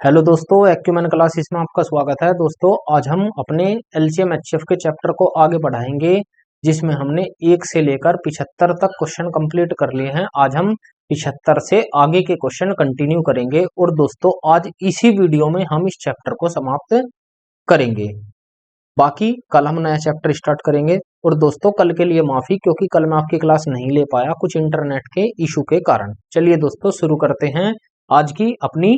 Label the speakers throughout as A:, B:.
A: Hello दोस्तों, acumen classes में आपका स्वागत है। दोस्तों, आज हम अपने एलसीएम एचसीएफ के चैप्टर को आगे बढ़ाएंगे, जिसमें हमने 1 से लेकर 75 तक क्वेश्चन कंप्लीट कर लिए हैं। आज हम 75 से आगे के क्वेश्चन कंटिन्यू करेंगे और दोस्तों आज इसी वीडियो में हम इस चैप्टर को समाप्त करेंगे। बाकी कल हम नया चैप्टर स्टार्ट करेंगे। और दोस्तों कल के लिए माफी, क्योंकि कल मैं आपकी क्लास नहीं ले पाया कुछ इंटरनेट के इशू के कारण। चलिए दोस्तों शुरू करते हैं आज की अपनी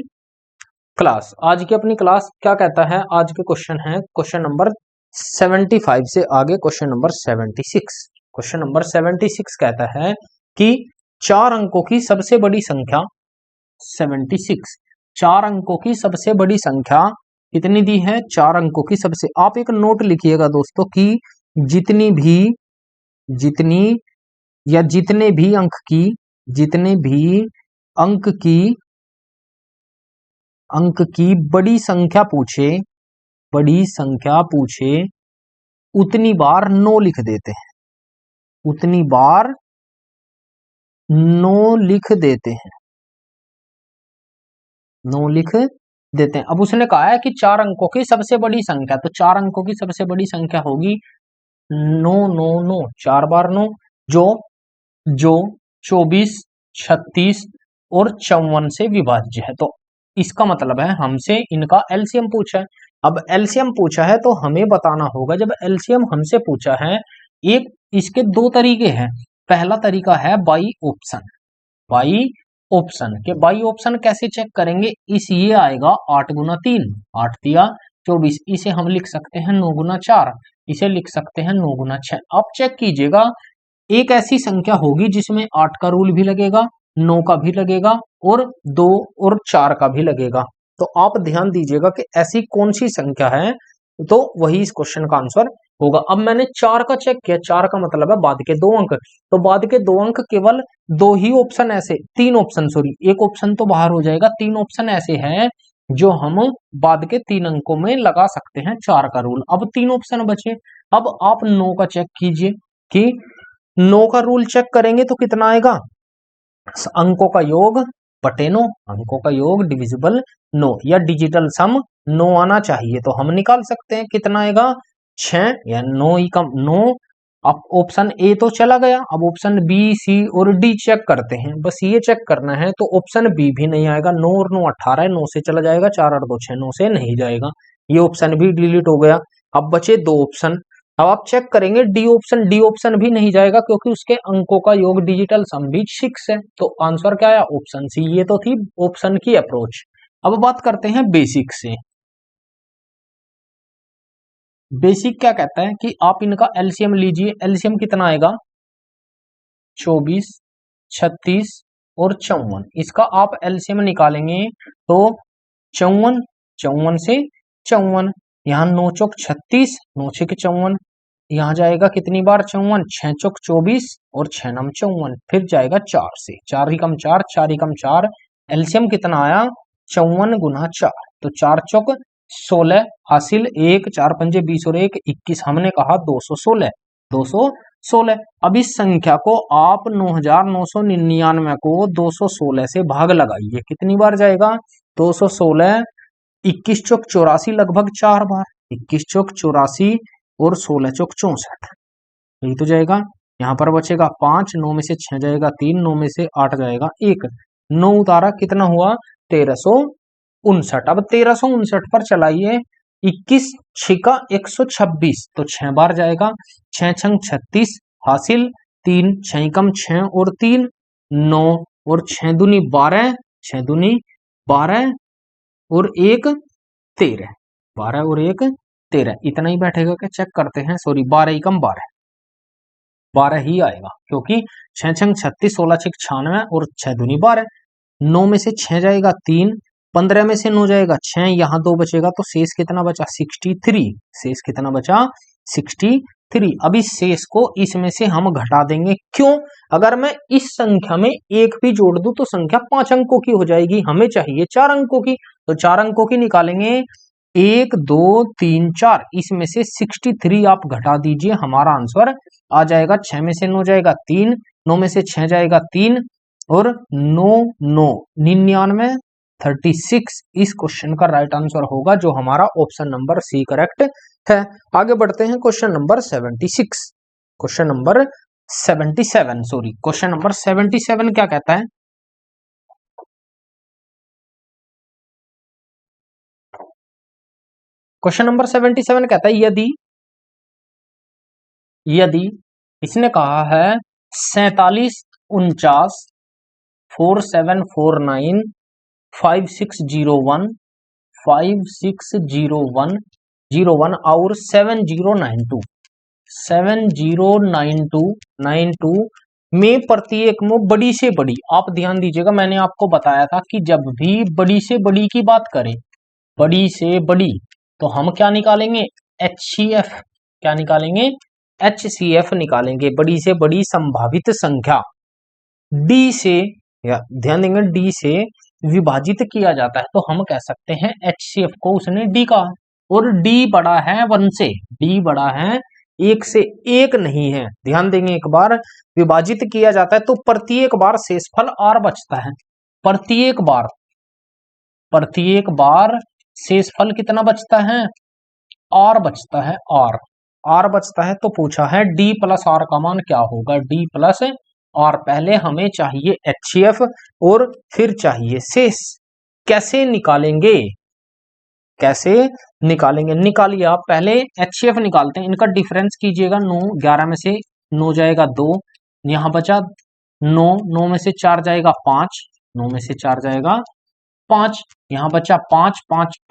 A: क्लास। आज की अपनी क्लास क्या कहता है? आज के क्वेश्चन है क्वेश्चन नंबर 75 से आगे क्वेश्चन नंबर 76। क्वेश्चन नंबर 76 कहता है कि 4 अंकों की सबसे बड़ी संख्या 76, 4 अंकों की सबसे बड़ी संख्या कितनी दी है? 4 अंकों की सबसे, आप एक नोट लिखिएगा दोस्तों कि जितनी या जितने भी अंक की बड़ी संख्या पूछे उतनी बार 9 लिख देते हैं, उतनी बार 9 लिख देते हैं, 9 लिख देते हैं। अब उसने कहा है कि 4 अंकों की सबसे बड़ी संख्या, तो 4 अंकों की सबसे बड़ी संख्या होगी 9 9 9, 4 बार 9, जो 24, 36 और 54 से विभाज्य है। तो इसका मतलब है हमसे इनका एलसीएम पूछा है। अब एलसीएम पूछा है तो हमें बताना होगा, जब एलसीएम हमसे पूछा है, एक इसके 2 तरीके हैं। पहला तरीका है बाई ऑप्शन के बाई ऑप्शन कैसे चेक करेंगे? ये आएगा 8 गुना 3, 8 दिया 24, इसे हम लिख सकते हैं 9 गुना 4, इसे लिख सकते हैं 9 गुना 6। अब चेक कीजिएगा, एक ऐसी संख्या होगी जिसमें 8 का रूल भी लगेगा, 9 का भी लगेगा और 2 और 4 का भी लगेगा। तो आप ध्यान दीजिएगा कि ऐसी कौन सी संख्या है, तो वही इस क्वेश्चन का आंसर होगा। अब मैंने 4 का चेक किया, 4 का मतलब है बाद के 2 अंक, तो बाद के 2 अंक केवल 2 ही ऑप्शन ऐसे, 3 ऑप्शन सॉरी, एक ऑप्शन तो बाहर हो जाएगा, 3 ऑप्शन ऐसे हैं जो हम बाद के 3 अंकों में लगा सकते हैं 4 का रूल। अब 3 ऑप्शन बचे। अब आप 9 का चेक कीजिए कि 9 का रूल चेक करेंगे तो कितना आएगा? अंकों का योग बटे 9, अंकों का योग डिविजिबल 9, या डिजिटल सम 9 आना चाहिए, तो हम निकाल सकते हैं कितना आएगा 6 या 9 ही कम 9। अब ऑप्शन ए तो चला गया, अब ऑप्शन बी सी और डी चेक करते हैं, बस ये चेक करना है। तो ऑप्शन बी भी नहीं आएगा, 9 और 9 18 है, 9 से चला जाएगा, 4 और 2 6, 9 से नहीं जाएगा, ये ऑप्शन भी डिलीट हो गया। अब बचे 2 ऑप्शन। अब आप चेक करेंगे डी ऑप्शन भी नहीं जाएगा, क्योंकि उसके अंकों का योग डिजिटल सम भी 6 है। तो आंसर क्या आया? Option C. ये तो थी ऑप्शन की अप्रोच। अब बात करते हैं बेसिक से। बेसिक क्या कहता है कि आप इनका एलसीएम लीजिए। एलसीएम कितना आएगा? 24, 36 और 54। इसका आप एलसीएम निकालेंगे तो 54 से 54, यहाँ 9 चौक 36, 9 छक 54, यहाँ जाएगा कितनी बार 54, 6 चौक 24 और 6 नम 54, फिर जाएगा 4 से, 4 ही कम 4, 4 ही कम 4, एलसीएम कितना आया 54 गुना 4, तो 4 चौक 16 हासिल, 1 4 पंजे 20 और 1 21, हमने कहा 216, 216। अब इस संख्या को आप 9999 को 216 से भाग लगाइए, कितनी बार जाएगा 216, 21 चौक 84 लगभग 4 बार, 21 चौक 84 और 16 चौक 64, यही तो जाएगा। यहाँ पर बचेगा 5, 9 में से 6 जाएगा 3, 9 में से 8 जाएगा 1, 9 उतारा कितना हुआ 1359। अब 1359 पर चलाइए, 21 छिका 126, तो 6 बार जाएगा, 6 छंग 36 हासिल, 3 6 कम 6 और 3 9 और 6 दूनी 12, 6 दूनी 12 और 1 13, 12 और 1 13, इतना ही बैठेगा क्या? चेक करते हैं, सॉरी 12 ही कम 12, 12 ही आएगा, क्योंकि 6 छंग 36, 16 छक 96 और 6 दूनी 12, 9 में से 6 जाएगा 3, 15 में से 9 जाएगा 6, यहाँ 2 बचेगा, तो शेष कितना बचा 63, शेष कितना बचा 63। अब इस शेष को इसमें से हम घटा देंगे, क्यों? अगर मैं इस संख्या में एक भी जोड़ दूं तो संख्या 5 अंकों की हो जाएगी, हमें चाहिए 4 अंकों की, तो 4 अंकों की निकालेंगे, 1 2 3 4, इसमें से 63 आप घटा दीजिए, हमारा आंसर आ जाएगा 6 में से 9 जाएगा 3, 9 में से 6 जाएगा 3 और 9 9 99, 36 इस क्वेश्चन का राइट आंसर होगा, जो हमारा ऑप्शन नंबर सी करेक्ट है। आगे बढ़ते हैं question number 76। Question number 77 sorry question number 77 क्या कहता है? क्वेश्चन नंबर 77 कहता है यदि इसने कहा है 47 49 4749 5601 5601 और 7092 में प्रत्येक में बड़ी से बड़ी, आप ध्यान दीजिएगा, मैंने आपको बताया था कि जब भी बड़ी से बड़ी की बात करें, बड़ी से बड़ी, तो हम क्या निकालेंगे? HCF। क्या निकालेंगे? HCF निकालेंगे, बड़ी से बड़ी संभावित संख्या D से, या ध्यान देंगे D से विभाजित किया जाता है, तो हम कह सकते हैं HCF को उसने D का, और D बड़ा है 1 से, D बड़ा है 1 से, 1 नहीं है। ध्यान देंगे, एक बार विभाजित किया जाता है तो प्रत्येक बार शेषफल R बचता है। प्रत्येक बार शेषफल कितना बचता है? R बचता है, R बचता है। तो पूछा है D प्लस R का मान क्या होगा? D plus R। पहले हमें चाहिए HCF और फिर चाहिए शेष। कैसे निकालेंगे? निकालिए आप। पहले HCF निकालते हैं, इनका डिफरेंस कीजिएगा। 9 11 में से 9 जाएगा 2, यहां बचा 9 में से 4 जाएगा 5, 9 में से 4 जाएगा 5, यहां बचा 5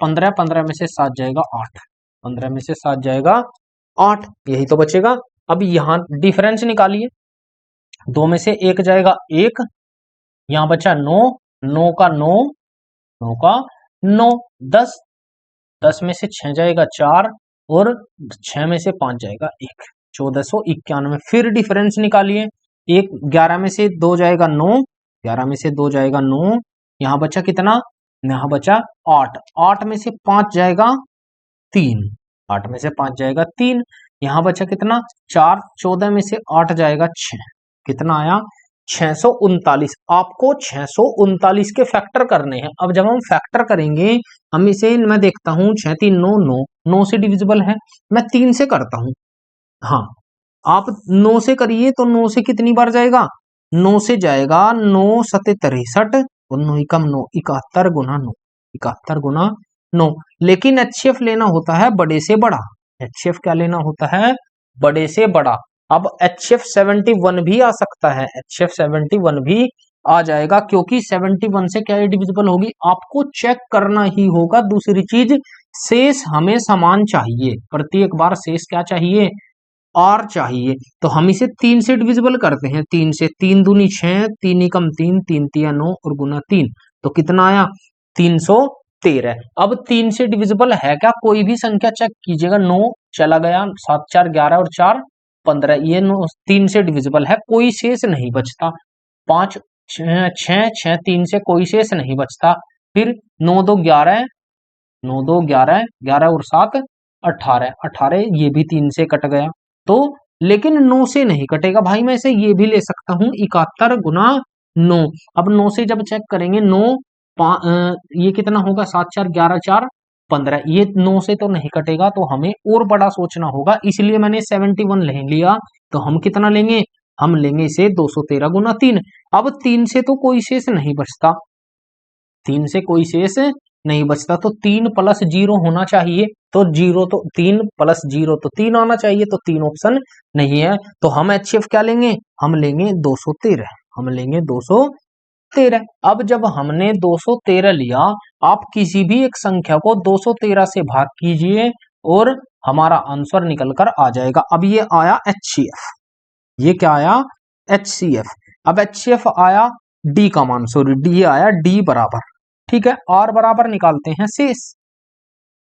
A: 15 15 में से 7 जाएगा 8, 15 में से 7 जाएगा 8, यही तो बचेगा। अब यहां डिफरेंस निकालिए, 2 में से 1 जाएगा 1, यहां बचा 9, 9 का 9, 9 का 9, 10, 10 में से 6 जाएगा 4, और 6 में से 5 जाएगा 1, 1491। फिर डिफरेंस निकालिए, 11 में से 2 जाएगा 9, 11 में से 2 जाएगा 9, यहां बचा कितना? यहां बचा 8, 8 में से 5 जाएगा 3, 8 में से 5 जाएगा 3, यहां बचा कितना? 4, 14 में से 8 जाएगा 6, कितना आया? 639। आपको 639 के फैक्टर करने हैं। अब जब हम फैक्टर करेंगे, हम इसे, मैं देखता हूं 6 3 9 9, 9 से डिविजिबल है, मैं 3 से करता हूं। हाँ, आप 9 से करिए तो 9 से कितनी बार जाएगा? 9 से जाएगा 9 7 63, और 9 एकम 9, 71 गुना 9, 71 गुना 9। लेकिन HCF लेना होता है बड़े से बड़ा। HCF क्या लेना होता है? बड़े से बड़ा। अब HCF 71 भी आ सकता है, HCF 71 भी आ जाएगा, क्योंकि 71 से क्या डिविजिबल होगी? आपको चेक करना ही होगा। दूसरी चीज, शेष हमें समान चाहिए, प्रत्येक बार शेष क्या चाहिए? R चाहिए। तो हम इसे 3 से डिविजिबल करते हैं, 3 से, 3 दूनी 6, 3 एकम 3, 3 तिया 9, और गुना 3, तो कितना आया? 313। अब 3 से डिविजिबल है क्या? कोई भी संख्या चेक कीजिएगा। 9 चला गया, 7 4 11 और 4 15, ये 3 से डिविजिबल है, कोई शेष नहीं बचता। 5 6 3 से कोई शेष नहीं बचता। फिर 9 2 11, 9 2 11, 11 और 7 18, 18 ये भी 3 से कट गया। तो लेकिन 9 से नहीं कटेगा भाई, मैं इसे ये भी ले सकता हूं 71 गुना 9। अब 9 से जब चेक करेंगे, 9 ये कितना होगा? 7 4 11 4 15, ये 9 से तो नहीं कटेगा, तो हमें और बड़ा सोचना होगा, इसलिए मैंने 71 ले लिया। तो हम कितना लेंगे? हम लेंगे इसे 213 गुना 3। अब 3 से तो कोई शेष नहीं बचता, 3 से कोई शेष नहीं बचता, तो 3 प्लस 0 होना चाहिए। तो 0 तो 3 प्लस 0 तो 3 आना चाहिए, तो 3 ऑप्शन नहीं है। तो हम HCF क्या लेंगे? हम लेंगे 213, हम लेंगे 213। अब जब हमने 213 लिया, आप किसी भी एक संख्या को 213 से भाग कीजिए और हमारा आंसर निकल कर आ जाएगा। अब ये आया HCF, ये क्या आया? HCF। अब HCF आया D का मान, सॉरी D आया D बराबर, ठीक है। R बराबर निकालते हैं शेष,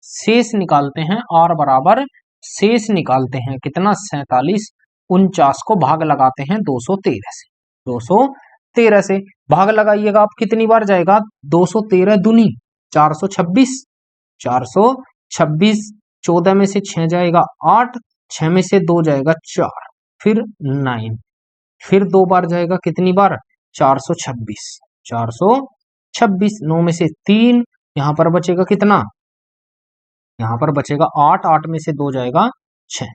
A: शेष निकालते हैं, R बराबर शेष निकालते हैं, कितना? 47 49 को भाग लगाते हैं 213 से, 213 से भाग लगाइएगा आप, कितनी बार जाएगा? 213 दूनी 426, 426, 14 में से 6 जाएगा 8, 6 में से 2 जाएगा 4, फिर 9, फिर 2 बार जाएगा, कितनी बार? 426, 26, 9 में से 3, यहां पर बचेगा कितना, यहां पर बचेगा 8, 8 में से 2 जाएगा 6,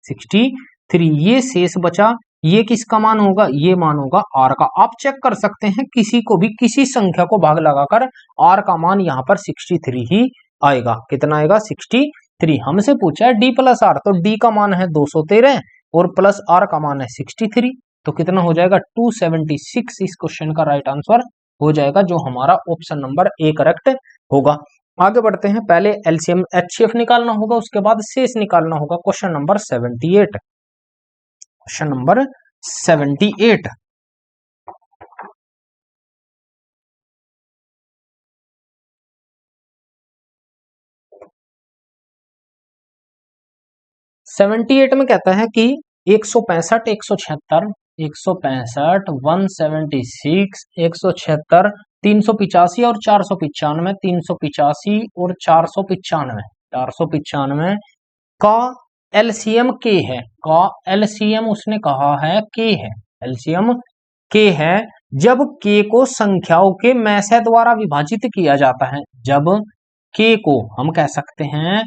A: 63। ये शेष बचा, ये किसका मान होगा, ये मान होगा आर का। आप चेक कर सकते हैं किसी को भी किसी संख्या को भाग लगाकर आर का मान यहाँ पर 63 ही आएगा। कितना आएगा, 63। हमसे पूछा है डी प्लस आर, तो डी का मान है 213 और प्लस आर का मान है 63, तो कितना हो जाएगा 276। इस क्वेश्चन का राइट आंसर हो जाएगा, जो हमारा ऑप्शन नंबर ए करेक्ट होगा। आगे बढ़ते हैं, पहले एलसीएम एचसीएफ निकालना होगा, उसके बाद शेष निकालना होगा। Question number 78, question number 78। Seventy eight में कहता है कि 165, 176, 165, 176, 176, 385 और 495, 385 और 495, 495 का एलसीएम के है, का एलसीएम उसने कहा है के है, एलसीएम के है जब के को संख्याओं के मैसे द्वारा विभाजित किया जाता है। जब के को हम कह सकते हैं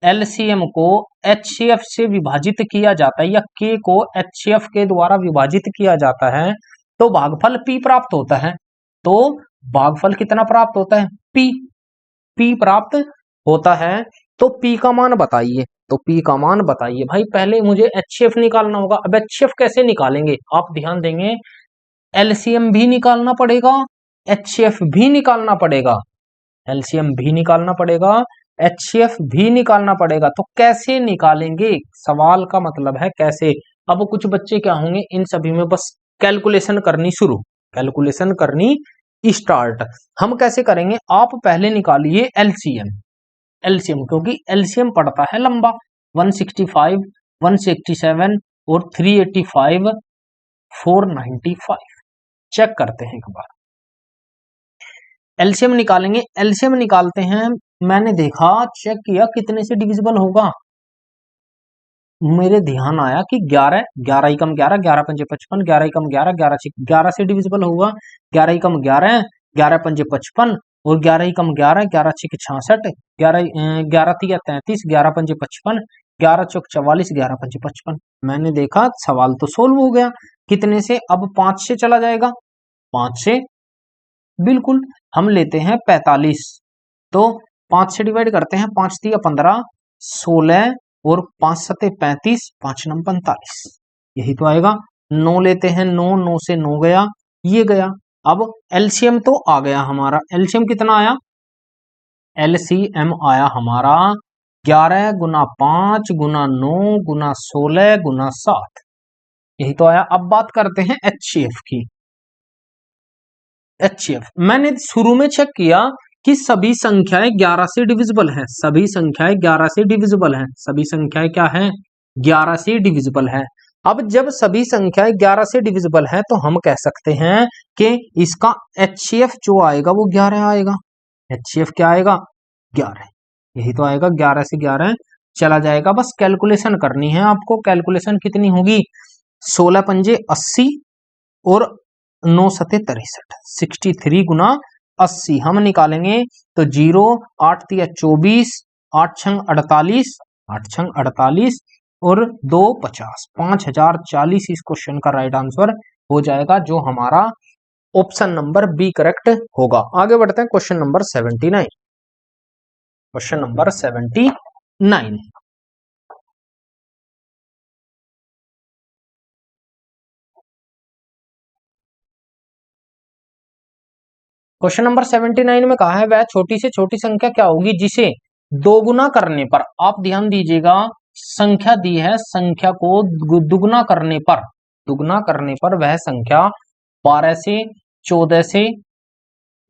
A: एलसीएम को एचसीएफ से विभाजित किया जाता है, या के को एचसीएफ के द्वारा विभाजित किया जाता है, तो भागफल पी प्राप्त होता है। तो भागफल कितना प्राप्त होता है, पी, पी प्राप्त होता है। तो पी का मान बताइए, तो पी का मान बताइए भाई। पहले मुझे एचसीएफ निकालना होगा। अब एचसीएफ कैसे निकालेंगे, आप ध्यान देंगे, एलसीएम भी निकालना पड़ेगा, एचसीएफ भी निकालना पड़ेगा, एलसीएम भी निकालना पड़ेगा, एचसीएफ भी निकालना पड़ेगा। तो कैसे निकालेंगे, सवाल का मतलब है कैसे। अब कुछ बच्चे क्या होंगे, इन सभी में बस कैलकुलेशन करनी शुरू, कैलकुलेशन करनी स्टार्ट। हम कैसे करेंगे, आप पहले निकालिए एलसीएम, एलसीएम क्योंकि एलसीएम पड़ता है लंबा, 165, 167 और 385, 495। चेक करते हैं एक बार, एलसीएम निकालेंगे। एलसीएम निकालते हैं, मैंने देखा, चेक किया कितने से डिविजिबल होगा, मेरे ध्यान आया कि 11, 11 ही कम 11, 11 पंजे 55, 11 ही कम 11, 11 से डिविजिबल होगा, 11 ही कम 11, 11 पंजे 55 और 11 ही कम 11, 11 छक 66, 11 तिया 33, 11 पंजे 55, 11 चौक 44, 11 पंजे 55। मैंने देखा सवाल तो सोल्व हो गया। कितने से, अब 5 से चला जाएगा, 5 से, बिल्कुल। हम लेते हैं 45, तो 5 से डिवाइड करते हैं, 5 तिया 15, 16 और 5 सते 35, 5 नम 45, यही तो आएगा। 9 लेते हैं, 9, 9 से 9 गया, ये गया। अब एलसीएम तो आ गया हमारा, एलसीएम कितना आया, एलसीएम आया हमारा 11 गुना 5 गुना 9 गुना 16 गुना 7, यही तो आया। अब बात करते हैं एचसीएफ की। एचसीएफ मैंने शुरू में चेक किया कि सभी संख्याएं 11 से डिविजिबल हैं, सभी संख्याएं 11 से डिविजिबल हैं, सभी संख्याएं क्या हैं, 11 से डिविजिबल हैं। अब जब सभी संख्याएं 11 से डिविजिबल हैं, तो हम कह सकते हैं कि इसका एचसीएफ जो आएगा वो 11 आएगा। एचसीएफ क्या आएगा, 11, यही तो आएगा। 11 से 11 चला जाएगा। बस कैलकुलेशन करनी है आपको, कैलकुलेशन कितनी होगी, 16 पंजे 80 और 9 सते 63, 63 गुना 80 हम निकालेंगे तो 0, 8 तिया 24, 8 छंग 48, 8 छंग 48 और 2 50, 5040 इस क्वेश्चन का राइट आंसर हो जाएगा, जो हमारा ऑप्शन नंबर बी करेक्ट होगा। आगे बढ़ते हैं, question number 79, question number 79। Question number 79 में कहा है, वह छोटी से छोटी संख्या क्या होगी जिसे दोगुना करने पर, आप ध्यान दीजिएगा, संख्या दी है, संख्या को दुगुना करने पर, दुगुना करने पर वह संख्या 12 से 14 से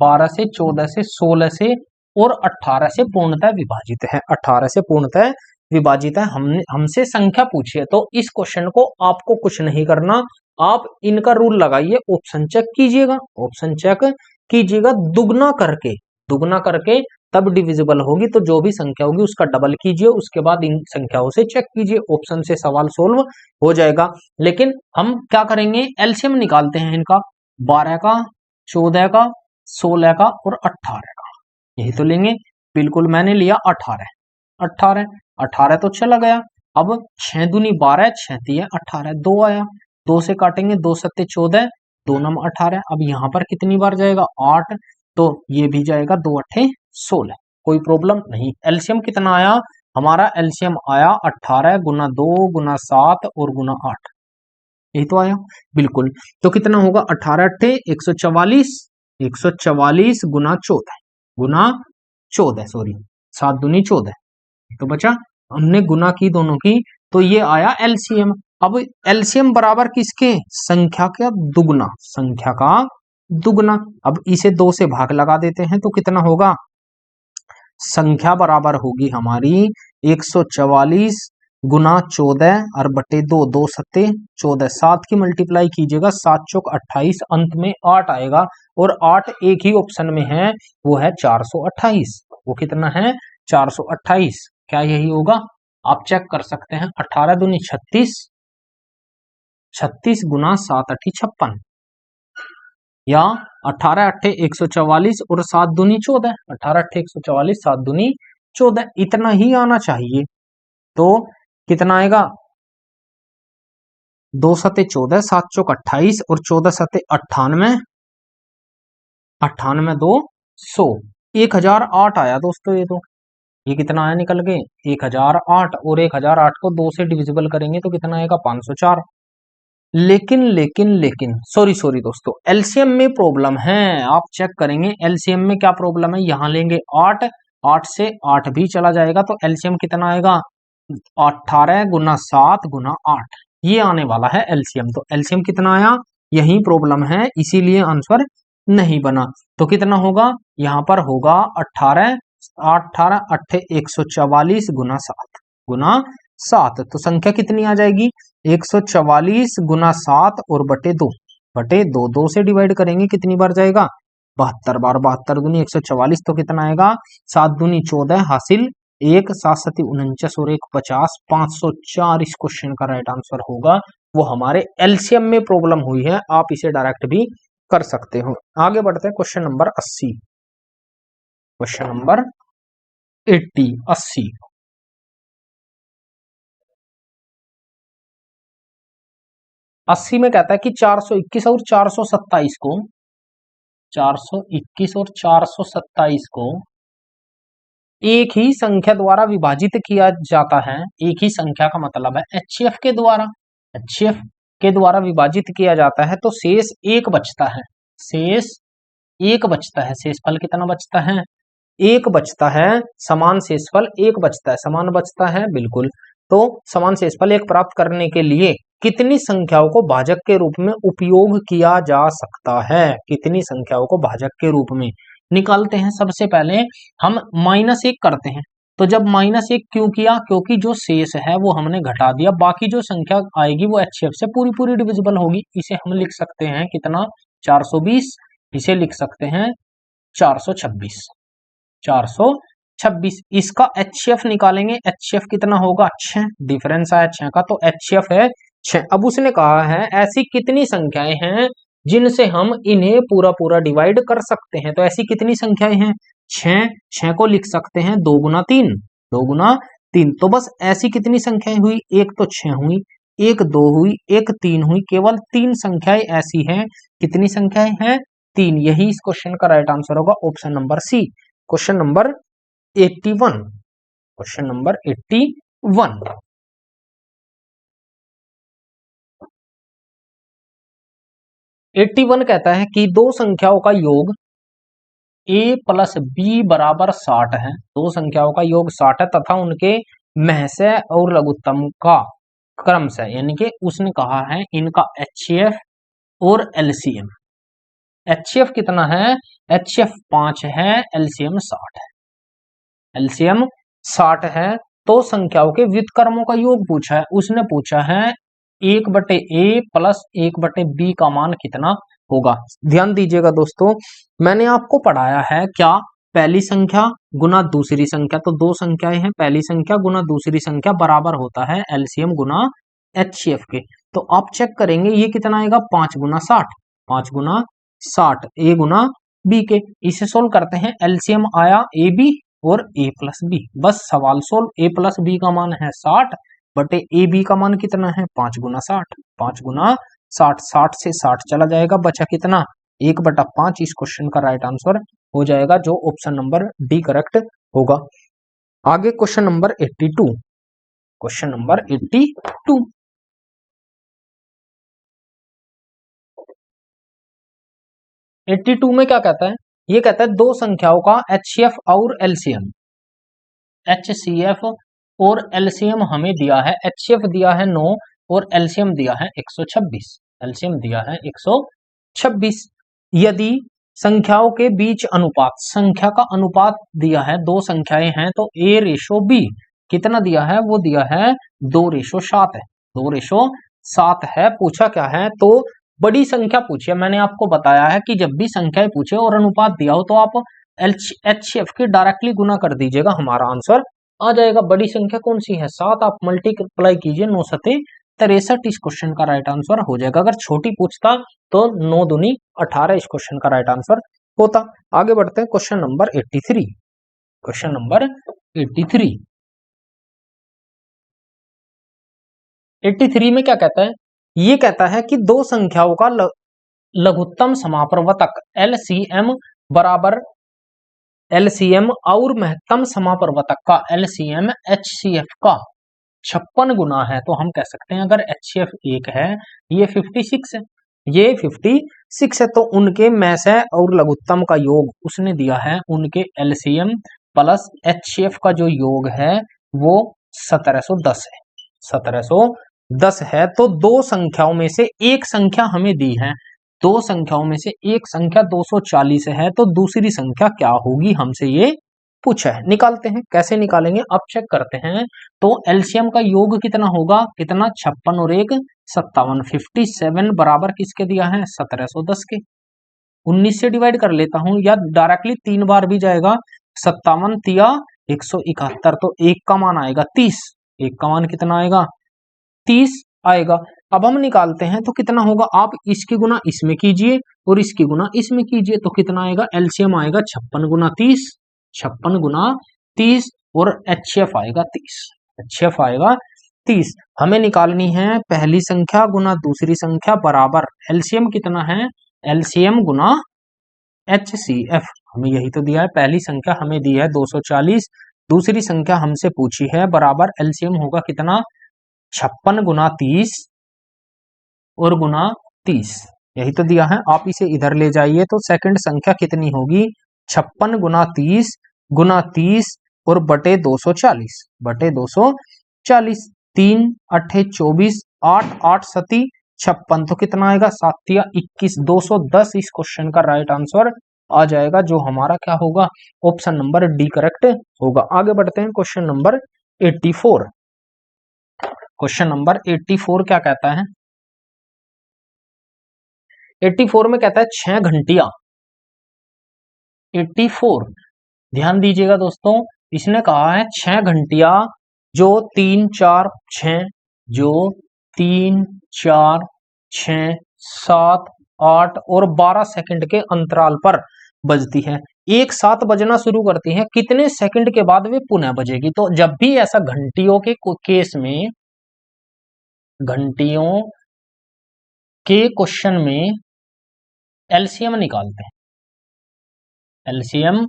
A: 12 से 14 से 16 से और 18 से पूर्णतः विभाजित है, 18 से पूर्णतः विभाजित है। हमसे संख्या पूछी है, तो इस क्वेश्चन को आपको कुछ नहीं करना, आप इनका रूल लगाइए, ऑप्शन चेक कीजिएगा, ऑप्शन चेक कीजिएगा, दुगना करके, दुगना करके तब डिविजिबल होगी, तो जो भी संख्या होगी उसका डबल कीजिए, उसके बाद इन संख्याओं से चेक कीजिए, ऑप्शन से सवाल सोल्व हो जाएगा। लेकिन हम क्या करेंगे, एलसीएम निकालते हैं इनका, 12 का, 14 का 16 का और 18 का, यही तो लेंगे। बिल्कुल मैंने लिया 18, 18 18 तो चला गया। अब 6 दूनी 12, 6 तिया 18, 2 आया, 2 से काटेंगे, 2 सत्ते 14, 2 नम 18। अब यहाँ पर कितनी बार जाएगा 8, तो ये भी जाएगा 2 अट्ठे 16, कोई प्रॉब्लम नहीं। एलसीएम कितना आया हमारा, एलसीएम आया 18 गुना 2 गुना 7 और गुना 8, यही तो आया बिल्कुल। तो कितना होगा 18 अट्ठे 144, 144 गुना 14 गुना 14 सॉरी 7 दूनी 14, तो बचा, हमने गुना की दोनों की, तो ये आया एलसीएम। अब एलसीएम बराबर किसके, संख्या का दुगना, संख्या का दुगना। अब इसे 2 से भाग लगा देते हैं तो कितना होगा, संख्या बराबर होगी हमारी 144 गुना 14 और बटे 2, 2 सत्ते 14, 7 की मल्टीप्लाई कीजिएगा, 7 चौक 28, अंत में 8 आएगा, और 8 एक ही ऑप्शन में है, वो है 428। वो कितना है 428, क्या यही होगा, आप चेक कर सकते हैं। 18 दूनी 36, 36 गुना 7 अठी 56, या 18 अट्ठे 144 और 7 दूनी 14, 18 अट्ठे 144, 7 दूनी 14, इतना ही आना चाहिए। तो कितना आएगा, 2 सते 14, 7 चौक 28 और 14 सते 98, 98 2 100, 1008 आया दोस्तों। ये कितना आया निकल के 1008, और 1008 को 2 से डिविजिबल करेंगे तो कितना आएगा 504। लेकिन सॉरी दोस्तों, एलसीएम में प्रॉब्लम है, आप चेक करेंगे एलसीएम में क्या प्रॉब्लम है। यहां लेंगे 8, 8 से 8 भी चला जाएगा, तो एलसीएम कितना आएगा 18 गुना 7 गुना 8, ये आने वाला है एलसीएम। तो एलसीएम कितना आया, यही प्रॉब्लम है, इसीलिए आंसर नहीं बना। तो कितना होगा, यहां पर होगा 18 18 अट्ठे 144 गुना 7 गुना 7, तो संख्या कितनी आ जाएगी 144 गुना 7 और बटे 2, बटे 2, 2 से डिवाइड करेंगे कितनी बार जाएगा 72 बार, 72 दूनी 144, तो कितना आएगा 7 दूनी 14 हासिल 1, 7 सती 49 और 1 50, 504 इस क्वेश्चन का राइट आंसर होगा। वो हमारे एलसीएम में प्रॉब्लम हुई है, आप इसे डायरेक्ट भी कर सकते हो। आगे बढ़ते हैं क्वेश्चन नंबर 80, क्वेश्चन नंबर 80 80 80 में कहता है कि 421 और 427 को, 421 और 427 को एक ही संख्या द्वारा विभाजित किया जाता है। एक ही संख्या का मतलब है एचसीएफ के द्वारा, एचसीएफ के द्वारा विभाजित किया जाता है, तो शेष एक बचता है, शेष एक बचता है। शेषफल कितना बचता है, एक बचता है, समान शेषफल एक बचता है, समान बचता है बिल्कुल। तो समान शेषफल एक प्राप्त करने के लिए कितनी संख्याओं को भाजक के रूप में उपयोग किया जा सकता है, कितनी संख्याओं को भाजक के रूप में निकालते हैं। सबसे पहले हम -1 करते हैं, तो जब -1 क्यों किया, क्योंकि जो शेष है वो हमने घटा दिया, बाकी जो संख्या आएगी वो एचसीएफ से पूरी पूरी डिविजिबल होगी। इसे हम लिख सकते हैं कितना 420, इसे लिख सकते हैं 426, 426। इसका एचसीएफ निकालेंगे, एचसीएफ कितना होगा 6, डिफरेंस आया 6 का, तो एचसीएफ है 6। अब उसने कहा है ऐसी कितनी संख्याएं हैं जिनसे हम इन्हें पूरा पूरा डिवाइड कर सकते हैं, तो ऐसी कितनी संख्याएं हैं 6, 6 को लिख सकते हैं 2 गुना 3, 2 गुना 3। तो बस ऐसी कितनी संख्याएं हुई, एक तो 6 हुई, एक 2 हुई, एक 3 हुई, केवल 3 संख्याएं ऐसी हैं। कितनी संख्याएं हैं 3, यही इस क्वेश्चन का राइट आंसर होगा option number C, question number 81, question number 81। 81 कहता है कि दो संख्याओं का योग a प्लस बी बराबर 60 है, दो संख्याओं का योग 60 है तथा उनके महसे और लघुत्तम का क्रम से, यानी कि उसने कहा है इनका एचसीएफ और एलसीएम। एचसीएफ कितना है, एचसीएफ 5 है, एलसीएम 60 है, एलसीएम 60 है। तो संख्याओं के व्युत्क्रमों का योग पूछा है, उसने पूछा है 1/a प्लस 1/b का मान कितना होगा। ध्यान दीजिएगा दोस्तों, मैंने आपको पढ़ाया है क्या, पहली संख्या गुना दूसरी संख्या, तो दो संख्याएं हैं, पहली संख्या गुना दूसरी संख्या बराबर होता है एलसीएम गुना एचसीएफ के। तो आप चेक करेंगे ये कितना आएगा 5 गुना 60, 5 गुना 60, a गुना बी के। इसे सोल्व करते हैं, एलसीएम आया ए बी और ए प्लस बी, बस सवाल सोल्व। ए प्लस बी का मान है 60 बटे ए बी का मान कितना है 5 गुना 60, 5 गुना 60, 60 से 60 चला जाएगा, बचा कितना 1/5। इस क्वेश्चन का राइट आंसर हो जाएगा जो ऑप्शन नंबर डी करेक्ट होगा। आगे क्वेश्चन नंबर 82, क्वेश्चन नंबर 82। 82 में क्या कहता है, ये कहता है दो संख्याओं का एचसीएफ और एलसीएम, एचसीएफ और एलसीएम हमें दिया है, एचसीएफ दिया है 9 और एलसीएम दिया है 126, एलसीएम दिया है 126। यदि संख्याओं के बीच अनुपात, संख्या का अनुपात दिया है, दो संख्याएं हैं तो A/B कितना दिया है, वो दिया है 2/7 है, 2/7 है। पूछा क्या है, तो बड़ी संख्या पूछी है। मैंने आपको बताया है कि जब भी संख्याएं पूछे और अनुपात दिया हो तो आप एचसीएफ की डायरेक्टली गुना कर दीजिएगा, हमारा आंसर आ जाएगा। बड़ी संख्या कौन सी है 7, आप मल्टीप्लाई कीजिए 9 सते 63, इस क्वेश्चन का राइट आंसर हो जाएगा। अगर छोटी पूछता तो 9 दूनी 18 इस क्वेश्चन का राइट आंसर होता। आगे बढ़ते हैं क्वेश्चन नंबर 83, क्वेश्चन नंबर 83। 83 में क्या कहता है, ये कहता है कि दो संख्याओं का लघुत्तम समापवर्तक एलसीएम बराबर एलसीएम और महत्तम समापवर्तक का एलसीएम एचसीएफ का 56 गुना है। तो हम कह सकते हैं अगर एचसीएफ 1 है, ये 56 है, ये 56 है, तो उनके में से और लघुत्तम का योग उसने दिया है, उनके एलसीएम प्लस एचसीएफ का जो योग है वो 1710 है, 1710 है। तो दो संख्याओं में से एक संख्या हमें दी है, दो संख्याओं में से एक संख्या 240 है, तो दूसरी संख्या क्या होगी हमसे ये पूछा है। निकालते हैं, कैसे निकालेंगे अब चेक करते हैं। तो एलसीएम का योग कितना होगा, कितना 56 और 1 57, 57 बराबर किसके दिया है 1710 के। 19 से डिवाइड कर लेता हूं या डायरेक्टली 3 बार भी जाएगा, 57 तिया 171, तो 1 का मान आएगा 30, 1 का मान कितना आएगा 30 आएगा। अब हम निकालते हैं तो कितना होगा, आप इसकी गुना इसमें कीजिए और इसकी गुना इसमें कीजिए, तो कितना आएगा, एलसीएम आएगा 56 गुना 30, 56 गुना 30 और एचसीएफ आएगा 30, एचसीएफ आएगा 30। हमें निकालनी है पहली संख्या गुना दूसरी संख्या बराबर एलसीएम कितना है, एलसीएम गुना एचसीएफ, हमें यही तो दिया है। पहली संख्या हमें दी है 240, दूसरी संख्या हमसे पूछी है बराबर एलसीएम होगा कितना 56 गुना 30 और गुना 30, यही तो दिया है। आप इसे इधर ले जाइए तो सेकंड संख्या कितनी होगी 56 गुना 30 और बटे 240, बटे 240, 3 8 24, 8 8 सती 56, तो कितना आएगा 7 या 21, 210 इस क्वेश्चन का राइट आंसर आ जाएगा, जो हमारा क्या होगा ऑप्शन नंबर डी करेक्ट होगा। आगे बढ़ते हैं क्वेश्चन नंबर 84, क्वेश्चन नंबर 84 क्या कहता है, 84 में कहता है 6 घंटिया, 84 ध्यान दीजिएगा दोस्तों, इसने कहा है 6 घंटिया जो 3 4 6, जो 3 4 6 7 8 और 12 सेकंड के अंतराल पर बजती है, एक साथ बजना शुरू करती है, कितने सेकंड के बाद वे पुनः बजेगी। तो जब भी ऐसा घंटियों के केस में, घंटियों के क्वेश्चन में एलसीएम निकालते हैं, एलसीएम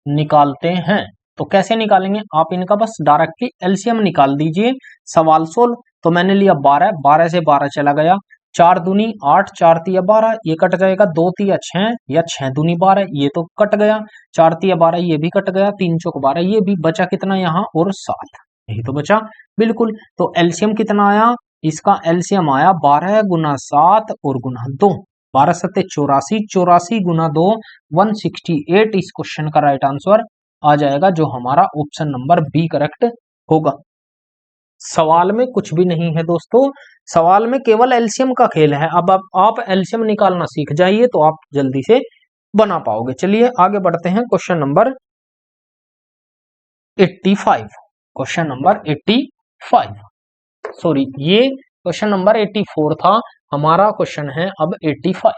A: निकालते हैं, तो कैसे निकालेंगे, आप इनका बस डायरेक्टली एलसीएम निकाल दीजिए, सवाल सोल्व। तो मैंने लिया 12, 12 से 12 चला गया, 4 दूनी 8, 4 तिया 12, ये कट जाएगा, 2 तिया 6 या 6 दूनी 12, ये तो कट गया, 4 तिया 12 ये भी कट गया, 3 चौक 12 ये भी बचा, कितना यहाँ और 7, यही तो बचा बिल्कुल। तो एलसीएम कितना आया, इसका एलसीएम आया 12 गुना 7 और गुना 2, 12 सत्ते 84, 84 गुना 2 168 इस क्वेश्चन का राइट आंसर आ जाएगा, जो हमारा ऑप्शन नंबर बी करेक्ट होगा। सवाल में कुछ भी नहीं है दोस्तों, सवाल में केवल एलसीएम का खेल है। अब आप एलसीएम निकालना सीख जाइए तो आप जल्दी से बना पाओगे। चलिए आगे बढ़ते हैं question number 85, question number 85, sorry ये क्वेश्चन नंबर 84 था, हमारा क्वेश्चन है अब 85,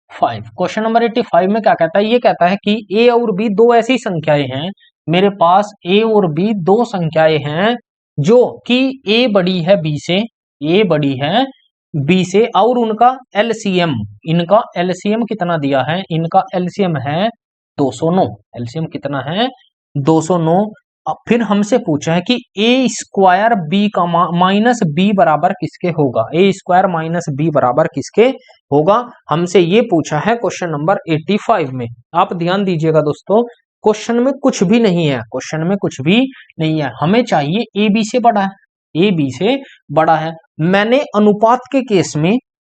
A: 5। क्वेश्चन नंबर 85 में क्या कहता है, ये कहता है कि ए और बी दो ऐसी संख्याएं हैं, मेरे पास ए और बी दो संख्याएं हैं जो कि ए बड़ी है बी से, ए बड़ी है बी से, और उनका एलसीएम, इनका एलसीएम कितना दिया है, इनका एलसीएम है 209। एलसीएम कितना है 209। अब फिर हमसे पूछा है कि ए स्क्वायर बी का माइनस बी बराबर किसके होगा, ए स्क्वायर माइनस बी बराबर किसके होगा, हमसे ये पूछा है क्वेश्चन नंबर 85 में। आप ध्यान दीजिएगा दोस्तों, क्वेश्चन में कुछ भी नहीं है, क्वेश्चन में कुछ भी नहीं है, हमें चाहिए ए बी से बड़ा है, ए बी से बड़ा है। मैंने अनुपात के केस में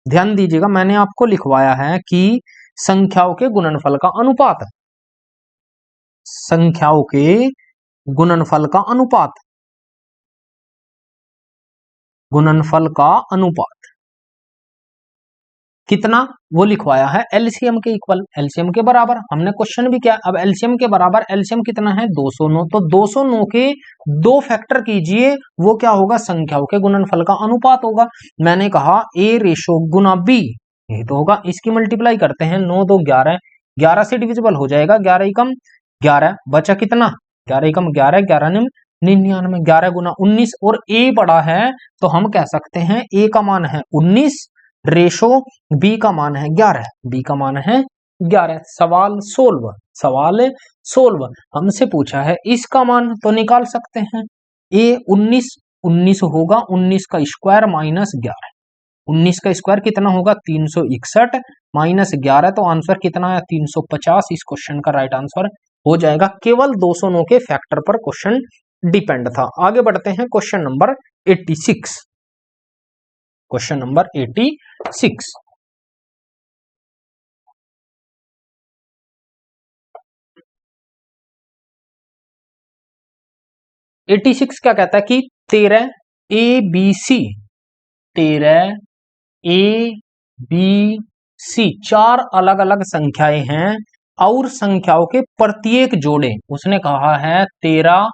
A: ध्यान दीजिएगा, मैंने आपको लिखवाया है कि संख्याओं के गुणनफल का अनुपात, संख्याओं के गुणनफल का अनुपात, गुणनफल का अनुपात कितना, वो लिखवाया है एलसीएम के इक्वल, एलसीएम के बराबर। हमने क्वेश्चन भी किया, अब एलसीएम के बराबर, एलसीएम कितना है 209, तो 209 के दो फैक्टर कीजिए, वो क्या होगा, संख्याओं के गुणनफल का अनुपात होगा। मैंने कहा ए रेशो गुना बी, ये तो होगा, इसकी मल्टीप्लाई करते हैं, 9 2 11, 11 से डिविजिबल हो जाएगा, 11 एकम 11, बचा कितना, 11 एकम 11, 11 निम 99, 11 गुना 19, और ए बड़ा है तो हम कह सकते हैं ए का मान है 19 रेशो बी का मान है 11, बी का मान है 11। सवाल 16, सवाल 16 हमसे पूछा है इसका मान, तो निकाल सकते हैं, ए 19 होगा, 19 का स्क्वायर माइनस 11, 19 का स्क्वायर कितना होगा 361 माइनस 11, तो आंसर कितना है 350। इस क्वेश्चन का राइट आंसर हो जाएगा। केवल 209 के फैक्टर पर क्वेश्चन डिपेंड था। आगे बढ़ते हैं क्वेश्चन नंबर 86, क्वेश्चन नंबर 86। क्या कहता है कि 13 A B C, 13 A B C चार अलग अलग संख्याएं हैं और संख्याओं के प्रत्येक जोड़े, उसने कहा है 13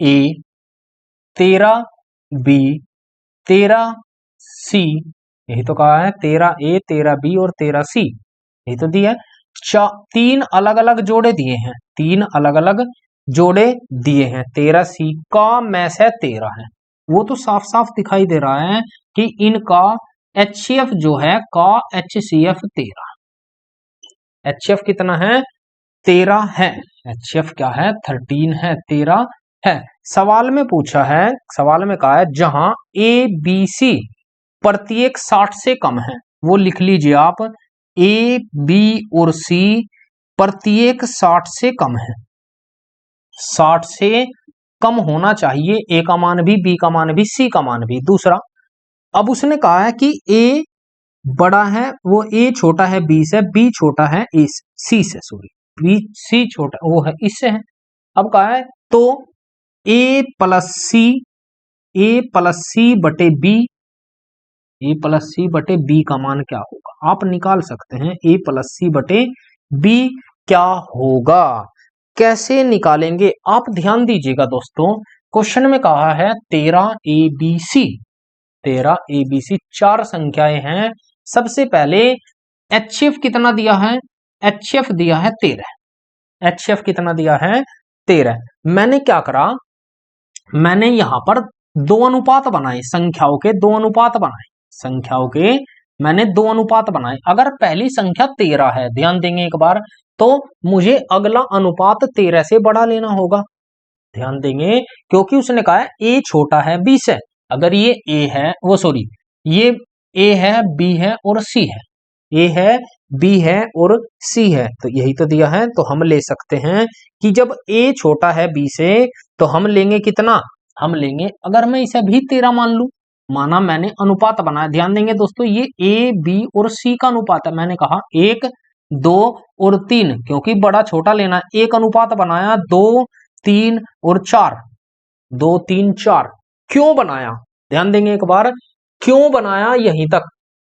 A: ए, 13 बी, 13 सी, यही तो कहा है 13 ए, 13 बी और 13 सी, यही तो दिया है। तीन अलग अलग जोड़े दिए हैं, तीन अलग अलग जोड़े दिए हैं, 13 सी का मैस है 13 है, वो तो साफ साफ दिखाई दे रहा है कि इनका HCF जो है का HCF 13, HCF कितना है 13 है, HCF क्या है 13 है, 13 है। सवाल में पूछा है, सवाल में कहा है जहां ए बी सी प्रत्येक 60 से कम है, वो लिख लीजिए आप, ए बी और सी प्रत्येक 60 से कम है, 60 से कम होना चाहिए, ए का मान भी, बी का मान भी, सी का मान भी। दूसरा, अब उसने कहा है कि ए बड़ा है, वो ए छोटा है बी से, बी छोटा है ए सी से, सॉरी बी सी छोटा वो है इससे है। अब कहा है तो ए प्लस सी, ए प्लस सी बटे बी, ए प्लस सी बटे बी का मान क्या होगा, आप निकाल सकते हैं ए प्लस सी बटे बी क्या होगा। कैसे निकालेंगे आप ध्यान दीजिएगा दोस्तों, क्वेश्चन में कहा है 13 A B C, 13 A B C चार संख्याएं हैं। सबसे पहले HCF कितना दिया है, HCF दिया है 13, HCF कितना दिया है 13। मैंने क्या करा, मैंने यहां पर दो अनुपात बनाए, संख्याओं के दो अनुपात बनाए, संख्याओं के मैंने दो अनुपात बनाए। अगर पहली संख्या 13 है, ध्यान देंगे एक बार, तो मुझे अगला अनुपात 13 से बड़ा लेना होगा, ध्यान देंगे, क्योंकि उसने कहा है ए छोटा है बी से। अगर ये ए है, वो सॉरी ये ए है बी है और सी है, ए है बी है और सी है, तो यही तो दिया है, तो हम ले सकते हैं कि जब ए छोटा है बी से तो हम लेंगे कितना, हम लेंगे, अगर मैं इसे भी 13 मान लू, माना मैंने अनुपात बनाया, ध्यान देंगे दोस्तों ये ए बी और सी का अनुपात है, मैंने कहा 1 2 और 3, क्योंकि बड़ा छोटा लेना, एक अनुपात बनाया 2 3 और 4, 2 3 4, क्यों बनाया, ध्यान देंगे एक बार, क्यों बनाया यहीं तक,